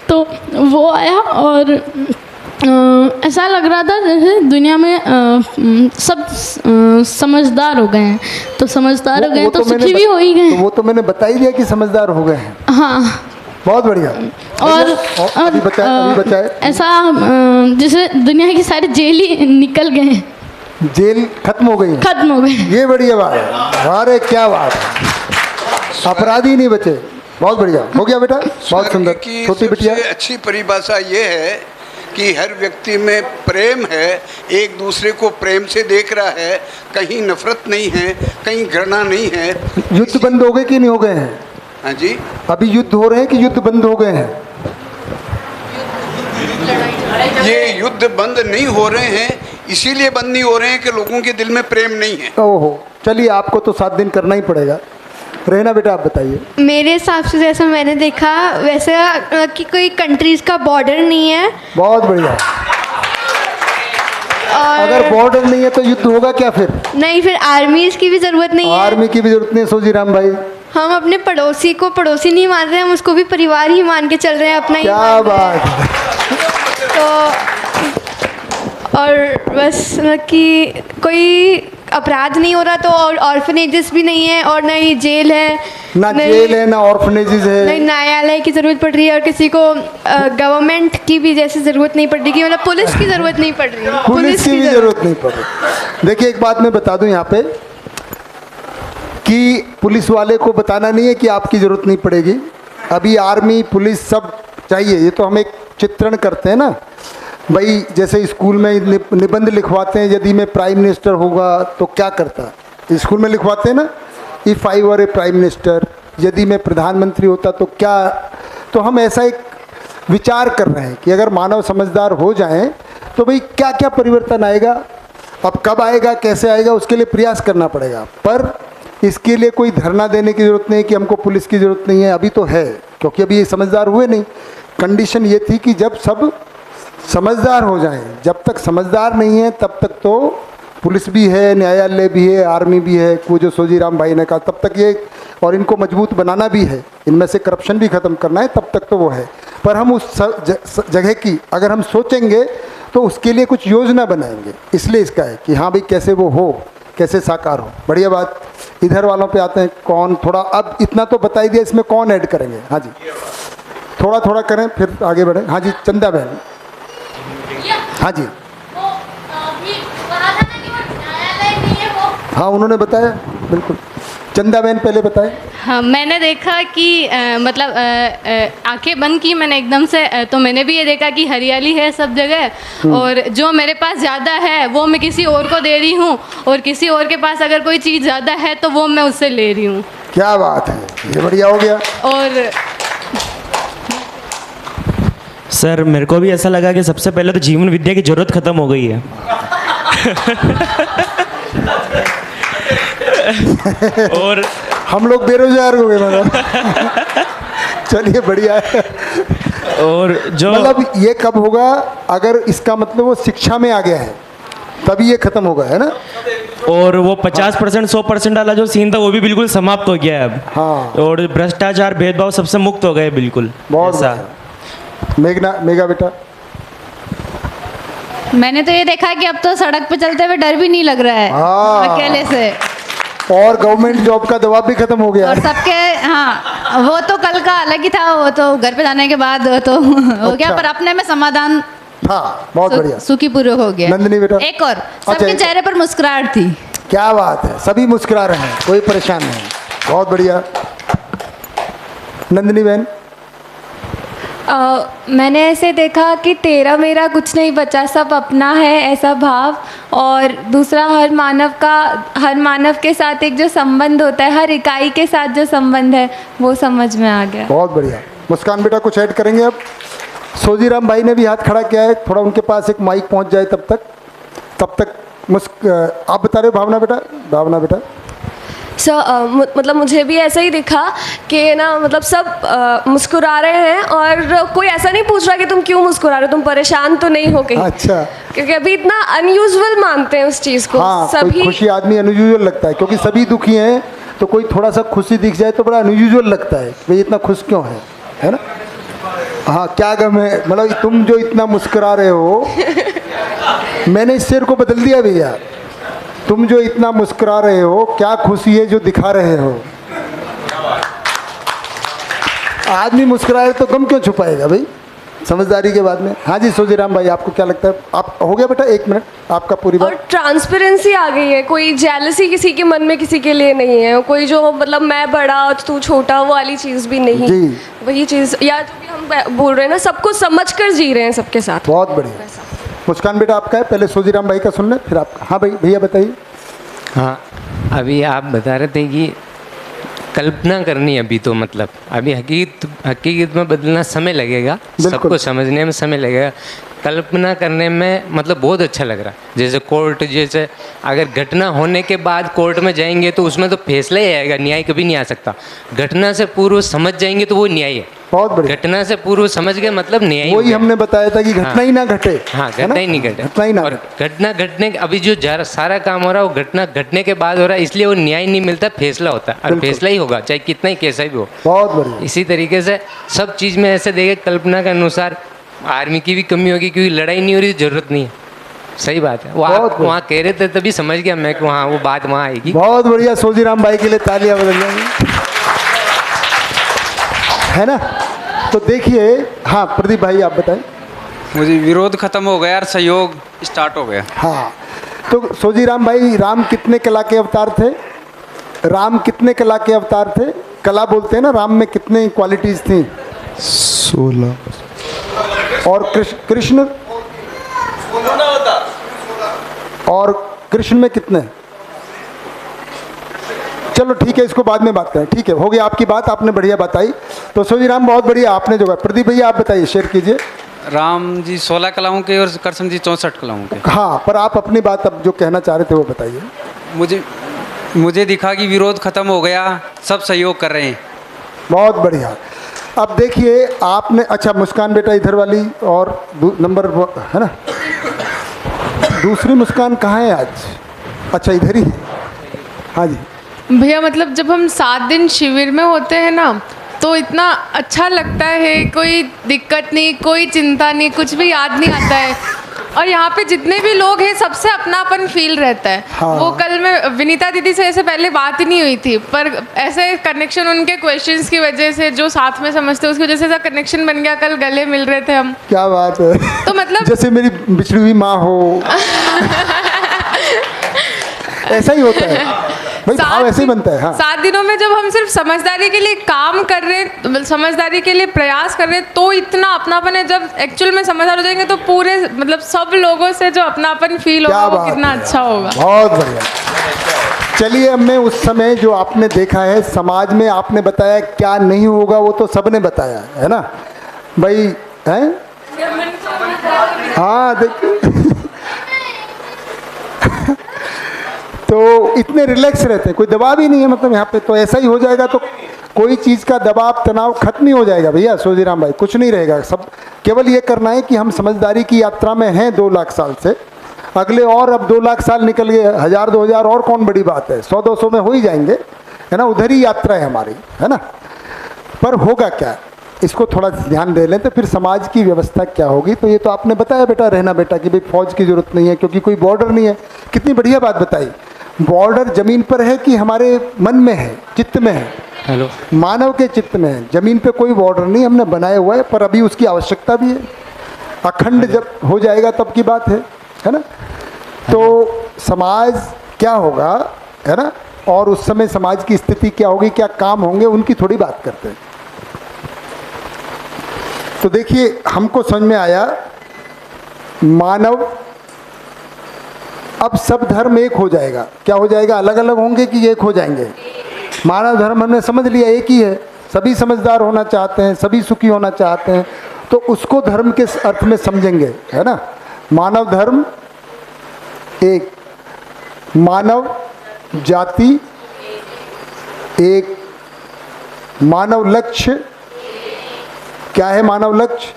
तो वो आया, और ऐसा लग रहा था जैसे दुनिया में सब समझदार हो गए हैं। तो समझदार हो गए हैं तो सुखी भी हो ही गए। तो वो तो मैंने बता ही दिया कि समझदार हो गए हैं। हाँ, बहुत बढ़िया। और अभी बताए ऐसा जैसे दुनिया की सारी जेल ही निकल गए हैं, जेल खत्म हो गई, खत्म हो गए। ये बढ़िया बात है, अरे क्या बात है, अपराधी नहीं बचे। बहुत बढ़िया, हो गया बेटा, बहुत सुंदर। छोटी बिटिया, अच्छी परिभाषा ये है कि हर व्यक्ति में प्रेम है, एक दूसरे को प्रेम से देख रहा है, कहीं नफरत नहीं है, कहीं घृणा नहीं है। युद्ध बंद हो गए कि नहीं हो गए हैं? हाँ जी, अभी युद्ध हो रहे हैं कि युद्ध बंद हो गए हैं? ये युद्ध बंद नहीं हो रहे हैं, इसीलिए बंद नहीं हो रहे हैं कि लोगों के दिल में प्रेम नहीं है। ओहो, चलिए आपको तो 7 दिन करना ही पड़ेगा। रहना बेटा आप बताइए। मेरे हिसाब से जैसा मैंने देखा वैसा कि कोई कंट्रीज़ का बॉर्डर नहीं है। बहुत बढ़िया। और अगर बॉर्डर नहीं है तो युद्ध होगा क्या फिर? नहीं, फिर आर्मीज़ की भी ज़रूरत नहीं है। आर्मी की भी जरूरत नहीं है। सोजी राम भाई, हम अपने पड़ोसी को पड़ोसी नहीं मान रहे, हम उसको भी परिवार ही मान के चल रहे हैं, अपना ही क्या मान रहे बात हैं। है। तो और बस कि कोई अपराध नहीं हो रहा, तो और ऑर्फनेजेस भी नहीं है, और ना ही जेल है, ना जेल है, ना ऑर्फनेजेस है, नहीं न्यायालय की ज़रूरत पड़ रही है, और किसी को गवर्नमेंट की भी जैसे ज़रूरत नहीं पड़ रही, कि मतलब पुलिस की ज़रूरत नहीं पड़ रही है। पुलिस की भी जरूरत नहीं पड़ रही। देखिए एक बात मैं बता दूं यहाँ पे, कि पुलिस वाले को बताना नहीं है कि आपकी ज़रूरत नहीं पड़ेगी। अभी आर्मी पुलिस सब चाहिए, ये तो हम एक चित्रण करते हैं ना भाई। जैसे स्कूल में निबंध लिखवाते हैं, यदि मैं प्राइम मिनिस्टर होगा तो क्या करता, स्कूल में लिखवाते हैं ना, if I were A prime minister, यदि मैं प्रधानमंत्री होता तो क्या। तो हम ऐसा एक विचार कर रहे हैं कि अगर मानव समझदार हो जाएं तो भाई क्या क्या परिवर्तन आएगा। अब कब आएगा, कैसे आएगा, उसके लिए प्रयास करना पड़ेगा। पर इसके लिए कोई धरना देने की ज़रूरत नहीं कि हमको पुलिस की ज़रूरत नहीं है। अभी तो है, क्योंकि अभी ये समझदार हुए नहीं। कंडीशन ये थी कि जब सब समझदार हो जाएं, जब तक समझदार नहीं है तब तक तो पुलिस भी है, न्यायालय भी है, आर्मी भी है, वो जो सोजी राम भाई ने कहा, तब तक ये, और इनको मजबूत बनाना भी है, इनमें से करप्शन भी ख़त्म करना है, तब तक तो वो है। पर हम उस जगह की अगर हम सोचेंगे तो उसके लिए कुछ योजना बनाएंगे। इसलिए इसका है कि हाँ भाई कैसे वो हो, कैसे साकार हो। बढ़िया बात। इधर वालों पे आते हैं, कौन थोड़ा, अब इतना तो बता ही दिया, इसमें कौन ऐड करेंगे? हाँ जी, थोड़ा थोड़ा करें फिर आगे बढ़ें। हाँ जी, चंदा बहन। हाँ जी, हाँ उन्होंने बताया, बिल्कुल। चंदा बहन पहले बताए। हाँ, मैंने देखा कि मतलब आंखें बंद की मैंने एकदम से, तो मैंने भी ये देखा कि हरियाली है सब जगह, और जो मेरे पास ज़्यादा है वो मैं किसी और को दे रही हूँ, और किसी और के पास अगर कोई चीज़ ज़्यादा है तो वो मैं उससे ले रही हूँ। क्या बात है, ये बढ़िया हो गया। और सर मेरे को भी ऐसा लगा कि सबसे पहले तो जीवन विद्या की जरूरत खत्म हो गई है। और हम लोग बेरोजगार हो गए मतलब। चलिए बढ़िया है। और जो मतलब ये कब होगा, अगर इसका मतलब वो शिक्षा में आ गया है तभी ये खत्म होगा, है ना? और वो 50% 100% वाला जो सीन था वो भी बिल्कुल समाप्त हो गया है अब। हाँ। और भ्रष्टाचार भेदभाव सबसे मुक्त हो गए बिल्कुल। बहुत ऐसा। मेगा बेटा। मैंने तो ये देखा कि अब तो सड़क पे चलते हुए डर भी नहीं लग रहा है हाँ। अकेले से, और गवर्नमेंट जॉब का दबाव भी खत्म हो गया और सबके, हाँ वो तो कल का अलग ही था, वो तो घर पे जाने के बाद तो हो गया, अच्छा। पर अपने में समाधान हाँ, बहुत बढ़िया। सुखी पूर्वक हो गया। नंदिनी बेटा। एक और, अच्छा, सबके एक चेहरे पर मुस्कुराहट थी। क्या बात है, सभी मुस्कुरा रहे हैं, कोई परेशान नहीं। बहुत बढ़िया। नंदिनी बहन। मैंने ऐसे देखा कि तेरा मेरा कुछ नहीं बचा, सब अपना है ऐसा भाव, और दूसरा हर मानव के साथ एक जो संबंध होता है, हर इकाई के साथ जो संबंध है वो समझ में आ गया। बहुत बढ़िया। मुस्कान बेटा कुछ ऐड करेंगे अब? सोजीराम भाई ने भी हाथ खड़ा किया है, थोड़ा उनके पास एक माइक पहुंच जाए तब तक आप बता रहे हो भावना बेटा। मतलब मुझे भी ऐसा ही दिखा कि ना, मतलब सब मुस्कुरा रहे हैं, और कोई ऐसा नहीं पूछ रहा कि तुम क्यों मुस्कुरा रहे हो, तुम परेशान तो नहीं हो कहीं। अच्छा। क्योंकि अभी इतना अनयूजुअल मानते हैं उस चीज़ को। हाँ, सभी कोई खुशी आदमी अनयूजुअल लगता है, क्योंकि सभी दुखी हैं, तो कोई थोड़ा सा खुशी दिख जाए तो बड़ा अनयूजुअल लगता है, भाई इतना खुश क्यों है ना? हाँ, क्या गम है, मतलब तुम जो इतना मुस्कुरा रहे हो, मैंने इस शेर को बदल दिया भैया, तुम जो इतना मुस्कुरा रहे हो, क्या खुशी है जो दिखा रहे हो। आदमी मुस्कुराए तो गम क्यों छुपाएगा भाई, समझदारी के बाद में। हाँ जी सोजीराम भाई, आपको क्या लगता है? आप हो गया बेटा, 1 मिनट आपका पूरी बात। और ट्रांसपेरेंसी आ गई है, कोई जेलसी किसी के मन में किसी के लिए नहीं है, कोई जो मतलब मैं बड़ा और तू छोटा वो वाली चीज़ भी नहीं जी। वही चीज़, या जो भी हम बोल रहे हैं ना, सबको समझ कर जी रहे हैं सबके साथ। बहुत बढ़िया। मुस्कान बेटा आपका है, पहले सोजीराम भाई का सुनना फिर आपका। हाँ भाई, भैया बताइए। हाँ, अभी आप बता रहे थे कि कल्पना करनी, अभी तो मतलब अभी हकीकत में बदलना समय लगेगा, सबको समझने में समय लगेगा। कल्पना करने में मतलब बहुत अच्छा लग रहा है। जैसे कोर्ट, जैसे अगर घटना होने के बाद कोर्ट में जाएंगे तो उसमें तो फैसला ही आएगा, न्याय कभी नहीं आ सकता। घटना से पूर्व समझ जाएंगे तो वो न्याय है। बहुत बढ़िया। घटना से पूर्व समझ गए मतलब न्याय। वही हमने बताया था कि घटना ही ना घटे। हाँ, घटना ही नहीं घटे। घटना ही ना, और घटना घटने अभी जो सारा काम हो रहा है वो घटना घटने के बाद हो रहा है, इसलिए वो न्याय नहीं मिलता, फैसला होता है, और फैसला ही होगा चाहे कितना ही कैसा भी हो। बहुत बढ़िया। इसी तरीके से सब चीज़ में ऐसे देखे कल्पना के अनुसार आर्मी की भी कमी होगी, क्योंकि लड़ाई नहीं हो रही, जरूरत नहीं है। सही बात है, वो आप वहाँ कह रहे थे तभी समझ गया मैं कि वहाँ वो बात वहाँ आएगी। बहुत बढ़िया। सोजीराम भाई के लिए तालियां बदल जाएंगी, है ना? तो देखिए, हाँ प्रदीप भाई आप बताएं। मुझे विरोध खत्म हो गया और सहयोग स्टार्ट हो गया। हाँ, तो सोजीराम भाई, राम कितने कला के अवतार थे? राम कितने कला के अवतार थे? कला बोलते हैं ना, राम में कितने क्वालिटीज थी? 16। और कृष्ण और कृष्ण में कितने? चलो ठीक है, इसको बाद में बात करें। ठीक है, हो गया आपकी बात, आपने बढ़िया बताई। तो सोजीराम बहुत बढ़िया आपने जो। प्रदीप भैया आप बताइए, शेयर कीजिए। राम जी 16 कलाओं के और कृष्ण जी 64 कलाओं के। हाँ, पर आप अपनी बात अब जो कहना चाह रहे थे वो बताइए। मुझे दिखा कि विरोध खत्म हो गया, सब सहयोग कर रहे हैं। बहुत बढ़िया। अब देखिए आपने, अच्छा मुस्कान बेटा इधर वाली, और नंबर है ना, दूसरी मुस्कान कहाँ है आज? अच्छा इधर ही। हाँ जी भैया, मतलब जब हम 7 दिन शिविर में होते हैं ना, तो इतना अच्छा लगता है, कोई दिक्कत नहीं, कोई चिंता नहीं, कुछ भी याद नहीं आता है। और यहाँ पे जितने भी लोग हैं सबसे अपनापन फील रहता है। हाँ। वो कल मैं विनीता दीदी से ऐसे पहले बात ही नहीं हुई थी, पर ऐसे कनेक्शन उनके क्वेश्चंस की वजह से जो साथ में समझते उसकी वजह से ऐसा कनेक्शन बन गया, कल गले मिल रहे थे हम। क्या बात है। तो मतलब जैसे मेरी बिछड़ी हुई माँ हो। ऐसा ही होता है भाई, भाव ऐसे ही बनता है। हाँ 7 दिनों में जब हम सिर्फ समझदारी के लिए काम कर रहे हैं, समझदारी के लिए प्रयास कर रहे हैं, तो इतना अपनापन है। जब एक्चुअल में समझदार हो जाएंगे तो पूरे मतलब सब लोगों से जो अपनापन फील होगा वो कितना अच्छा होगा। बहुत बढ़िया। चलिए, हमने उस समय जो आपने देखा है समाज में, आपने बताया क्या नहीं होगा वो तो सबने बताया है ना भाई, हैं? हाँ देखिए। तो इतने रिलैक्स रहते हैं, कोई दबाव ही नहीं है मतलब यहाँ पे। तो ऐसा ही हो जाएगा तो कोई चीज़ का दबाव तनाव खत्म ही हो जाएगा भैया। सोजीराम भाई, कुछ नहीं रहेगा। सब केवल ये करना है कि हम समझदारी की यात्रा में हैं 2 लाख साल से। अगले और अब 2 लाख साल निकल गए, 1000 2000 और कौन बड़ी बात है, 100 200 में हो ही जाएंगे, है ना। उधर ही यात्रा है हमारी, है ना। पर होगा क्या, इसको थोड़ा ध्यान दे लें तो फिर समाज की व्यवस्था क्या होगी। तो ये तो आपने बताया बेटा, रहना बेटा कि भाई फौज की ज़रूरत नहीं है क्योंकि कोई बॉर्डर नहीं है। कितनी बढ़िया बात बताई। बॉर्डर ज़मीन पर है कि हमारे मन में है, चित्त में है? हेलो, मानव के चित्त में है। ज़मीन पे कोई बॉर्डर नहीं हमने बनाया हुआ है, पर अभी उसकी आवश्यकता भी है। अखंड जब हो जाएगा तब की बात है ना। तो समाज क्या होगा, है ना, और उस समय समाज की स्थिति क्या होगी, क्या काम होंगे, उनकी थोड़ी बात करते हैं। तो देखिए, हमको समझ में आया मानव, अब सब धर्म एक हो जाएगा। क्या हो जाएगा, अलग अलग होंगे कि एक हो जाएंगे? मानव धर्म हमने समझ लिया एक ही है, सभी समझदार होना चाहते हैं, सभी सुखी होना चाहते हैं, तो उसको धर्म के अर्थ में समझेंगे, है ना। मानव धर्म एक, मानव जाति एक, मानव लक्ष्य क्या है? मानव लक्ष्य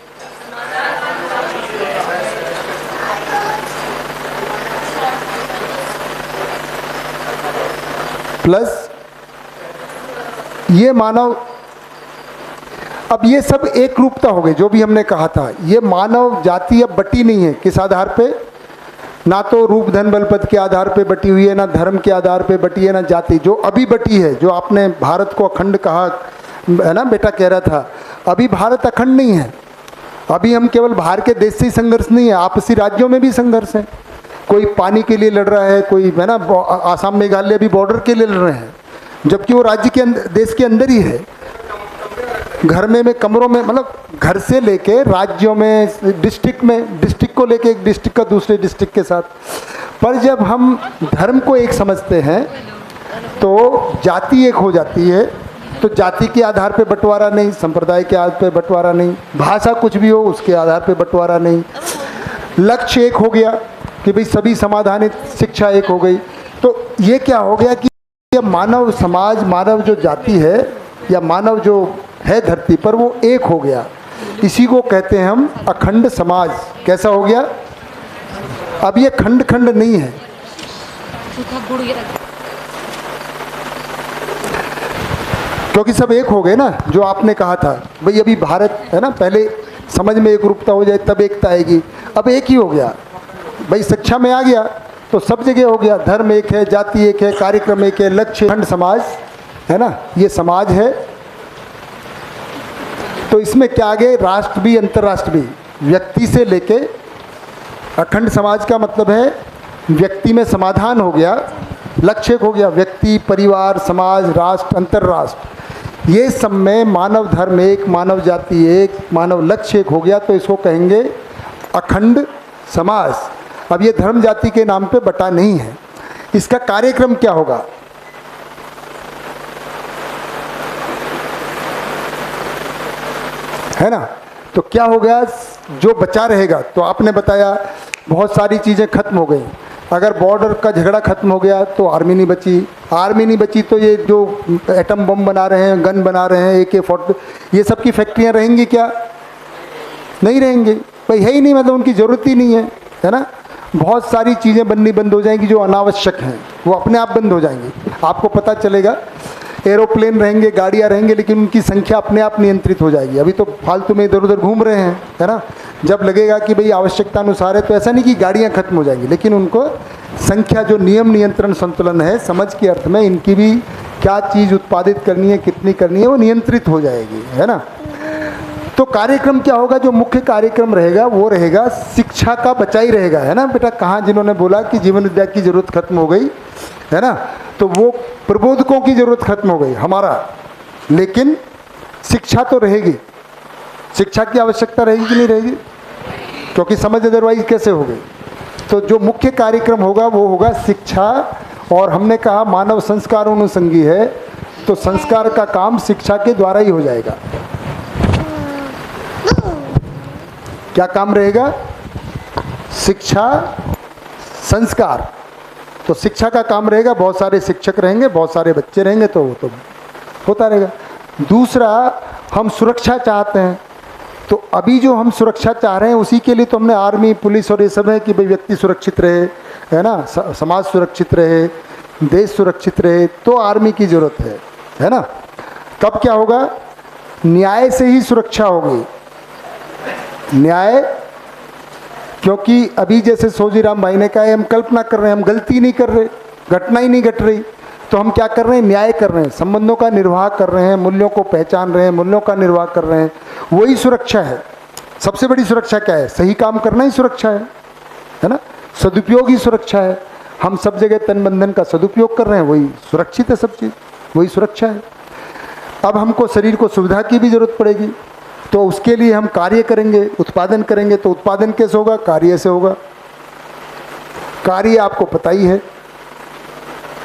प्लस ये मानव। अब ये सब एक रूपता हो गई जो भी हमने कहा था। ये मानव जाति अब बटी नहीं है किस आधार पे, ना तो रूप धन बल पद के आधार पे बटी हुई है, ना धर्म के आधार पे बटी है, ना जाति। जो अभी बटी है, जो आपने भारत को अखंड कहा है ना, बेटा कह रहा था, अभी भारत अखंड नहीं है। अभी हम केवल बाहर के देश से ही संघर्ष नहीं है, आपसी राज्यों में भी संघर्ष है। कोई पानी के लिए लड़ रहा है, कोई है ना, आसाम मेघालय भी बॉर्डर के लिए लड़ रहे हैं, जबकि वो राज्य के अंदर, देश के अंदर ही है। घर में कमरों में, मतलब घर से लेके राज्यों में, डिस्ट्रिक्ट में, डिस्ट्रिक्ट को लेके एक डिस्ट्रिक्ट का दूसरे डिस्ट्रिक्ट के साथ। पर जब हम धर्म को एक समझते हैं तो जाति एक हो जाती है। तो जाति के आधार पे बंटवारा नहीं, संप्रदाय के आधार पे बंटवारा नहीं, भाषा कुछ भी हो उसके आधार पे बंटवारा नहीं। लक्ष्य एक हो गया कि भाई सभी समाधानित, शिक्षा एक हो गई। तो ये क्या हो गया कि मानव समाज, मानव जो जाति है या मानव जो है धरती पर, वो एक हो गया। इसी को कहते हैं हम अखंड समाज। कैसा हो गया? अब ये खंड खंड नहीं है, क्योंकि सब एक हो गए ना। जो आपने कहा था भाई, अभी भारत है ना, पहले समझ में एक रूपता हो जाए तब एकता आएगी, अब एक ही हो गया भाई। शिक्षा में आ गया तो सब जगह हो गया, धर्म एक है, जाति एक है, कार्यक्रम एक है, लक्ष्य। खंड समाज है ना, ये समाज है। तो इसमें क्या आ गए, राष्ट्र भी अंतर्राष्ट्र भी, व्यक्ति से लेके अखंड समाज का मतलब है व्यक्ति में समाधान हो गया, लक्ष्य हो गया, व्यक्ति, परिवार, समाज, राष्ट्र, अंतर्राष्ट्र, ये सब में मानव धर्म एक, मानव जाति एक, मानव लक्ष्य एक हो गया। तो इसको कहेंगे अखंड समाज। अब ये धर्म जाति के नाम पे बटा नहीं है। इसका कार्यक्रम क्या होगा? है ना। तो क्या हो गया, जो बचा रहेगा, तो आपने बताया बहुत सारी चीज़ें खत्म हो गई। अगर बॉर्डर का झगड़ा खत्म हो गया तो आर्मी नहीं बची, आर्मी नहीं बची तो ये जो एटम बम बना रहे हैं, गन बना रहे हैं, AK-40, ये सब की फैक्ट्रियाँ रहेंगी क्या? नहीं रहेंगी भाई, है ही नहीं, मतलब उनकी ज़रूरत ही नहीं है ना। बहुत सारी चीज़ें बननी बंद हो जाएंगी जो अनावश्यक हैं, वो अपने आप बंद हो जाएंगी। आपको पता चलेगा एरोप्लेन रहेंगे, गाड़ियाँ रहेंगे, लेकिन उनकी संख्या अपने आप नियंत्रित हो जाएगी। अभी तो फालतू में इधर उधर घूम रहे हैं, है ना। जब लगेगा कि भाई आवश्यकता अनुसार है, तो ऐसा नहीं कि गाड़ियाँ खत्म हो जाएंगी, लेकिन उनको संख्या, जो नियम नियंत्रण संतुलन है समझ के अर्थ में, इनकी भी क्या चीज़ उत्पादित करनी है, कितनी करनी है, वो नियंत्रित हो जाएगी, है ना। तो कार्यक्रम क्या होगा, जो मुख्य कार्यक्रम रहेगा वो रहेगा शिक्षा का बचा ही रहेगा, है ना बेटा। कहाँ जिन्होंने बोला कि जीवन विद्या की जरूरत खत्म हो गई, है ना, तो वो प्रबोधकों की जरूरत खत्म हो गई हमारा, लेकिन शिक्षा तो रहेगी। शिक्षा की आवश्यकता रहेगी कि नहीं रहेगी, क्योंकि समझ अदरवाइज कैसे हो गई। तो जो मुख्य कार्यक्रम होगा वो होगा शिक्षा, और हमने कहा मानव संस्कार अनुसंगी है, तो संस्कार का काम शिक्षा के द्वारा ही हो जाएगा। क्या काम रहेगा, शिक्षा संस्कार। तो शिक्षा का काम रहेगा, बहुत सारे शिक्षक रहेंगे, बहुत सारे बच्चे रहेंगे, तो वो तो होता रहेगा। दूसरा, हम सुरक्षा चाहते हैं, तो अभी जो हम सुरक्षा चाह रहे हैं उसी के लिए तो हमने आर्मी, पुलिस और ये सब है कि भाई व्यक्ति सुरक्षित रहे, है ना, समाज सुरक्षित रहे, देश सुरक्षित रहे, तो आर्मी की ज़रूरत है ना। तब क्या होगा, न्याय से ही सुरक्षा होगी। न्याय, क्योंकि अभी जैसे सोजीराम भाई ने कहा है, हम कल्पना कर रहे हैं, हम गलती नहीं कर रहे, घटना ही नहीं घट रही, तो हम क्या कर रहे हैं, न्याय कर रहे हैं, संबंधों का निर्वाह कर रहे हैं, मूल्यों को पहचान रहे हैं, मूल्यों का निर्वाह कर रहे हैं, वही सुरक्षा है। सबसे बड़ी सुरक्षा क्या है, सही काम करना ही सुरक्षा है ना। सदुपयोग ही सुरक्षा है। हम सब जगह तन बंधन का सदुपयोग कर रहे हैं, वही सुरक्षित है, सब चीज़ वही सुरक्षा है। अब हमको शरीर को सुविधा की भी जरूरत पड़ेगी, तो उसके लिए हम कार्य करेंगे, उत्पादन करेंगे, तो उत्पादन कैसे होगा, कार्य से होगा। कार्य आपको पता ही है,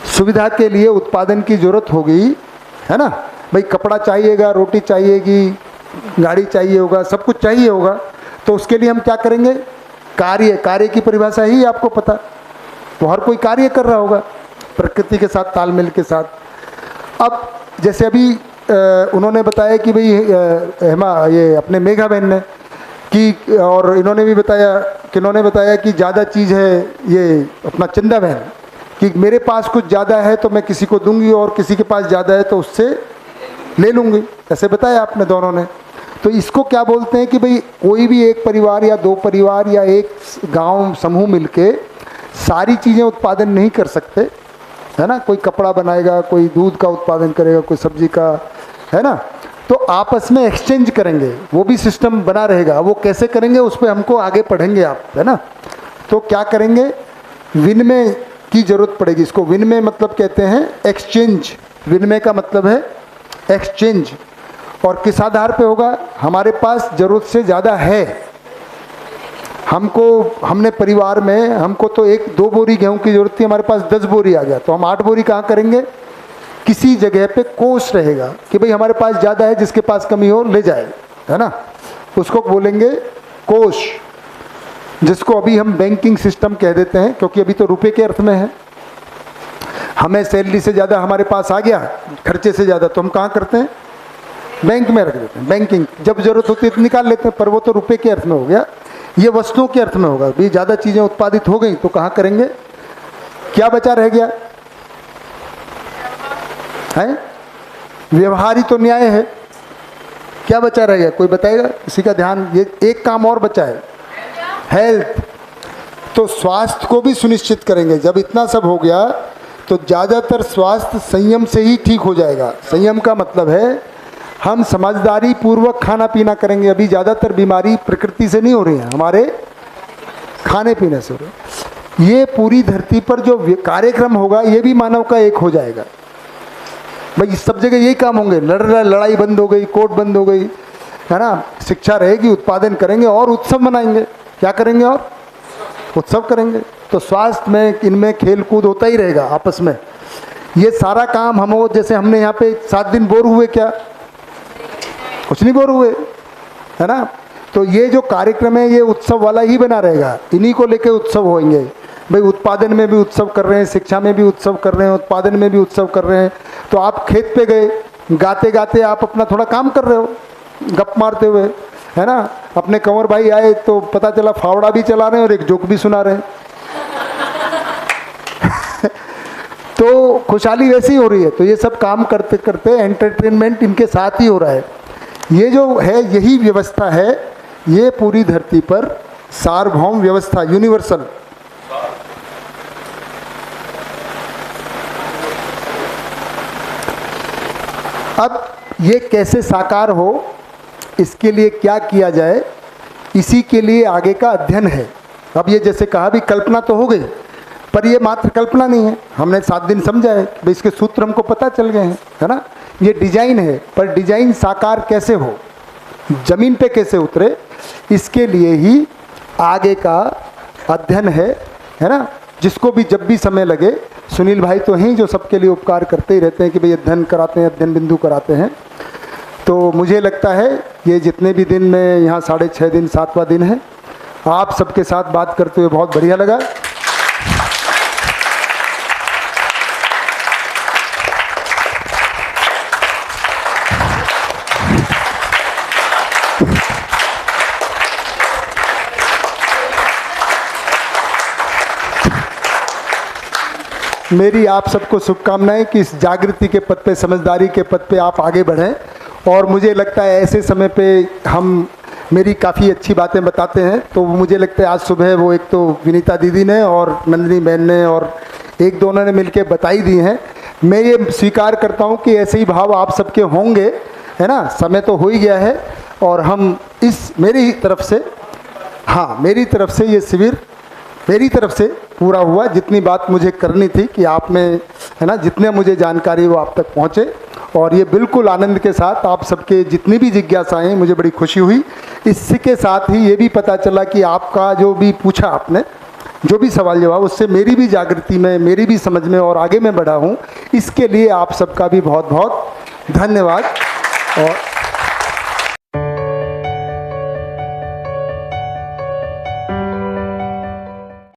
सुविधा के लिए उत्पादन की जरूरत होगी, है ना भाई। कपड़ा चाहिएगा, रोटी चाहिएगी, गाड़ी चाहिए होगा, सब कुछ चाहिए होगा, तो उसके लिए हम क्या करेंगे, कार्य। कार्य की परिभाषा ही आपको पता, तो हर कोई कार्य कर रहा होगा प्रकृति के साथ तालमेल के साथ। अब जैसे अभी उन्होंने बताया कि भाई ये अपने मेघा बहन ने कि, और इन्होंने भी बताया कि, इन्होंने बताया कि ज़्यादा चीज़ है ये अपना चंदा बहन, कि मेरे पास कुछ ज़्यादा है तो मैं किसी को दूंगी, और किसी के पास ज़्यादा है तो उससे ले लूँगी, ऐसे बताया आपने दोनों ने। तो इसको क्या बोलते हैं कि भाई कोई भी एक परिवार या दो परिवार या एक गांव समूह मिलके सारी चीज़ें उत्पादन नहीं कर सकते, है ना। कोई कपड़ा बनाएगा, कोई दूध का उत्पादन करेगा, कोई सब्जी का, है ना। तो आपस में एक्सचेंज करेंगे, वो भी सिस्टम बना रहेगा। वो कैसे करेंगे उस पर हमको आगे पढ़ेंगे आप, है ना। तो क्या करेंगे, विनिमय की जरूरत पड़ेगी। इसको विनिमय मतलब कहते हैं एक्सचेंज। विनिमय का मतलब है एक्सचेंज। और किस आधार पे होगा, हमारे पास ज़रूरत से ज़्यादा है, हमने परिवार में, हमको तो 1-2 बोरी गेहूं की जरूरत थी, हमारे पास 10 बोरी आ गया, तो हम 8 बोरी कहाँ करेंगे, किसी जगह पे कोष रहेगा कि भाई हमारे पास ज़्यादा है, जिसके पास कमी हो ले जाए, है ना। उसको बोलेंगे कोष, जिसको अभी हम बैंकिंग सिस्टम कह देते हैं, क्योंकि अभी तो रुपए के अर्थ में है। हमें सैलरी से ज़्यादा हमारे पास आ गया, खर्चे से ज़्यादा, तो हम कहाँ करते हैं, बैंक में रख देते हैं। बैंकिंग जब जरूरत होती है तो निकाल लेते हैं, पर वो तो रुपए के अर्थ में हो गया। ये वस्तुओं के अर्थ में होगा, भी ज़्यादा चीज़ें उत्पादित हो गई तो कहाँ करेंगे, क्या बचा रह गया है, व्यवहार ही तो न्याय है। क्या बचा रह गया, कोई बताएगा, किसी का ध्यान। ये एक काम और बचा है, हेल्थ। तो स्वास्थ्य को भी सुनिश्चित करेंगे। जब इतना सब हो गया तो ज़्यादातर स्वास्थ्य संयम से ही ठीक हो जाएगा। संयम का मतलब है हम समझदारी पूर्वक खाना पीना करेंगे। अभी ज़्यादातर बीमारी प्रकृति से नहीं हो रही है, हमारे खाने पीने से हो रही है। ये पूरी धरती पर जो कार्यक्रम होगा ये भी मानव का एक हो जाएगा। भाई सब जगह यही काम होंगे, लड़ाई बंद हो गई, कोर्ट बंद हो गई, है ना। शिक्षा रहेगी, उत्पादन करेंगे और उत्सव मनाएंगे। क्या करेंगे, और उत्सव करेंगे। तो स्वास्थ्य में, इनमें खेल कूद होता ही रहेगा आपस में। ये सारा काम हम, जैसे हमने यहाँ पे 7 दिन बोर हुए, क्या कुछ नहीं बोर हुए, है ना। तो ये जो कार्यक्रम है ये उत्सव वाला ही बना रहेगा, इन्हीं को लेके उत्सव होंगे। भाई उत्पादन में भी उत्सव कर रहे हैं, शिक्षा में भी उत्सव कर रहे हैं, उत्पादन में भी उत्सव कर रहे हैं। तो आप खेत पे गए, गाते गाते आप अपना थोड़ा काम कर रहे हो, गप मारते हुए, है ना। अपने कंवर भाई आए तो पता चला फावड़ा भी चला रहे हैं और एक जोक भी सुना रहे हैं। तो खुशहाली वैसी हो रही है। तो ये सब काम करते करते एंटरटेनमेंट इनके साथ ही हो रहा है। ये जो है यही व्यवस्था है, ये पूरी धरती पर सार्वभौम व्यवस्था, यूनिवर्सल। अब ये कैसे साकार हो, इसके लिए क्या किया जाए, इसी के लिए आगे का अध्ययन है। अब ये जैसे कहा भी कल्पना तो हो गई, पर ये मात्र कल्पना नहीं है। हमने 7 दिन समझा है कि इसके सूत्र हमको पता चल गए हैं, है ना। ये डिजाइन है, पर डिजाइन साकार कैसे हो, जमीन पे कैसे उतरे, इसके लिए ही आगे का अध्ययन है ना। जिसको भी जब भी समय लगे, सुनील भाई तो हैं जो सबके लिए उपकार करते ही रहते हैं कि भाई अध्ययन कराते हैं, अध्ययन बिंदु कराते हैं। तो मुझे लगता है ये जितने भी दिन में यहाँ 6.5 दिन 7वां दिन है, आप सबके साथ बात करते हुए बहुत बढ़िया लगा। मेरी आप सबको शुभकामनाएं कि इस जागृति के पथ पे, समझदारी के पथ पे आप आगे बढ़ें। और मुझे लगता है ऐसे समय पे हम मेरी काफ़ी अच्छी बातें बताते हैं, तो मुझे लगता है आज सुबह वो एक तो विनीता दीदी ने और नंदिनी बहन ने और एक दोनों ने मिलके बताई दी हैं। मैं ये स्वीकार करता हूँ कि ऐसे ही भाव आप सबके होंगे, है ना। समय तो हो ही गया है और हम इस मेरी तरफ से, हाँ मेरी तरफ से ये शिविर मेरी तरफ से पूरा हुआ। जितनी बात मुझे करनी थी कि आप में, है ना, जितने मुझे जानकारी वो आप तक पहुँचे, और ये बिल्कुल आनंद के साथ आप सबके जितनी भी जिज्ञासाएं हैं, मुझे बड़ी खुशी हुई। इसके साथ ही ये भी पता चला कि आपका जो भी पूछा आपने, जो भी सवाल जवाब, उससे मेरी भी जागृति में, मेरी भी समझ में और आगे मैं बढ़ा हूँ। इसके लिए आप सबका भी बहुत बहुत धन्यवाद। और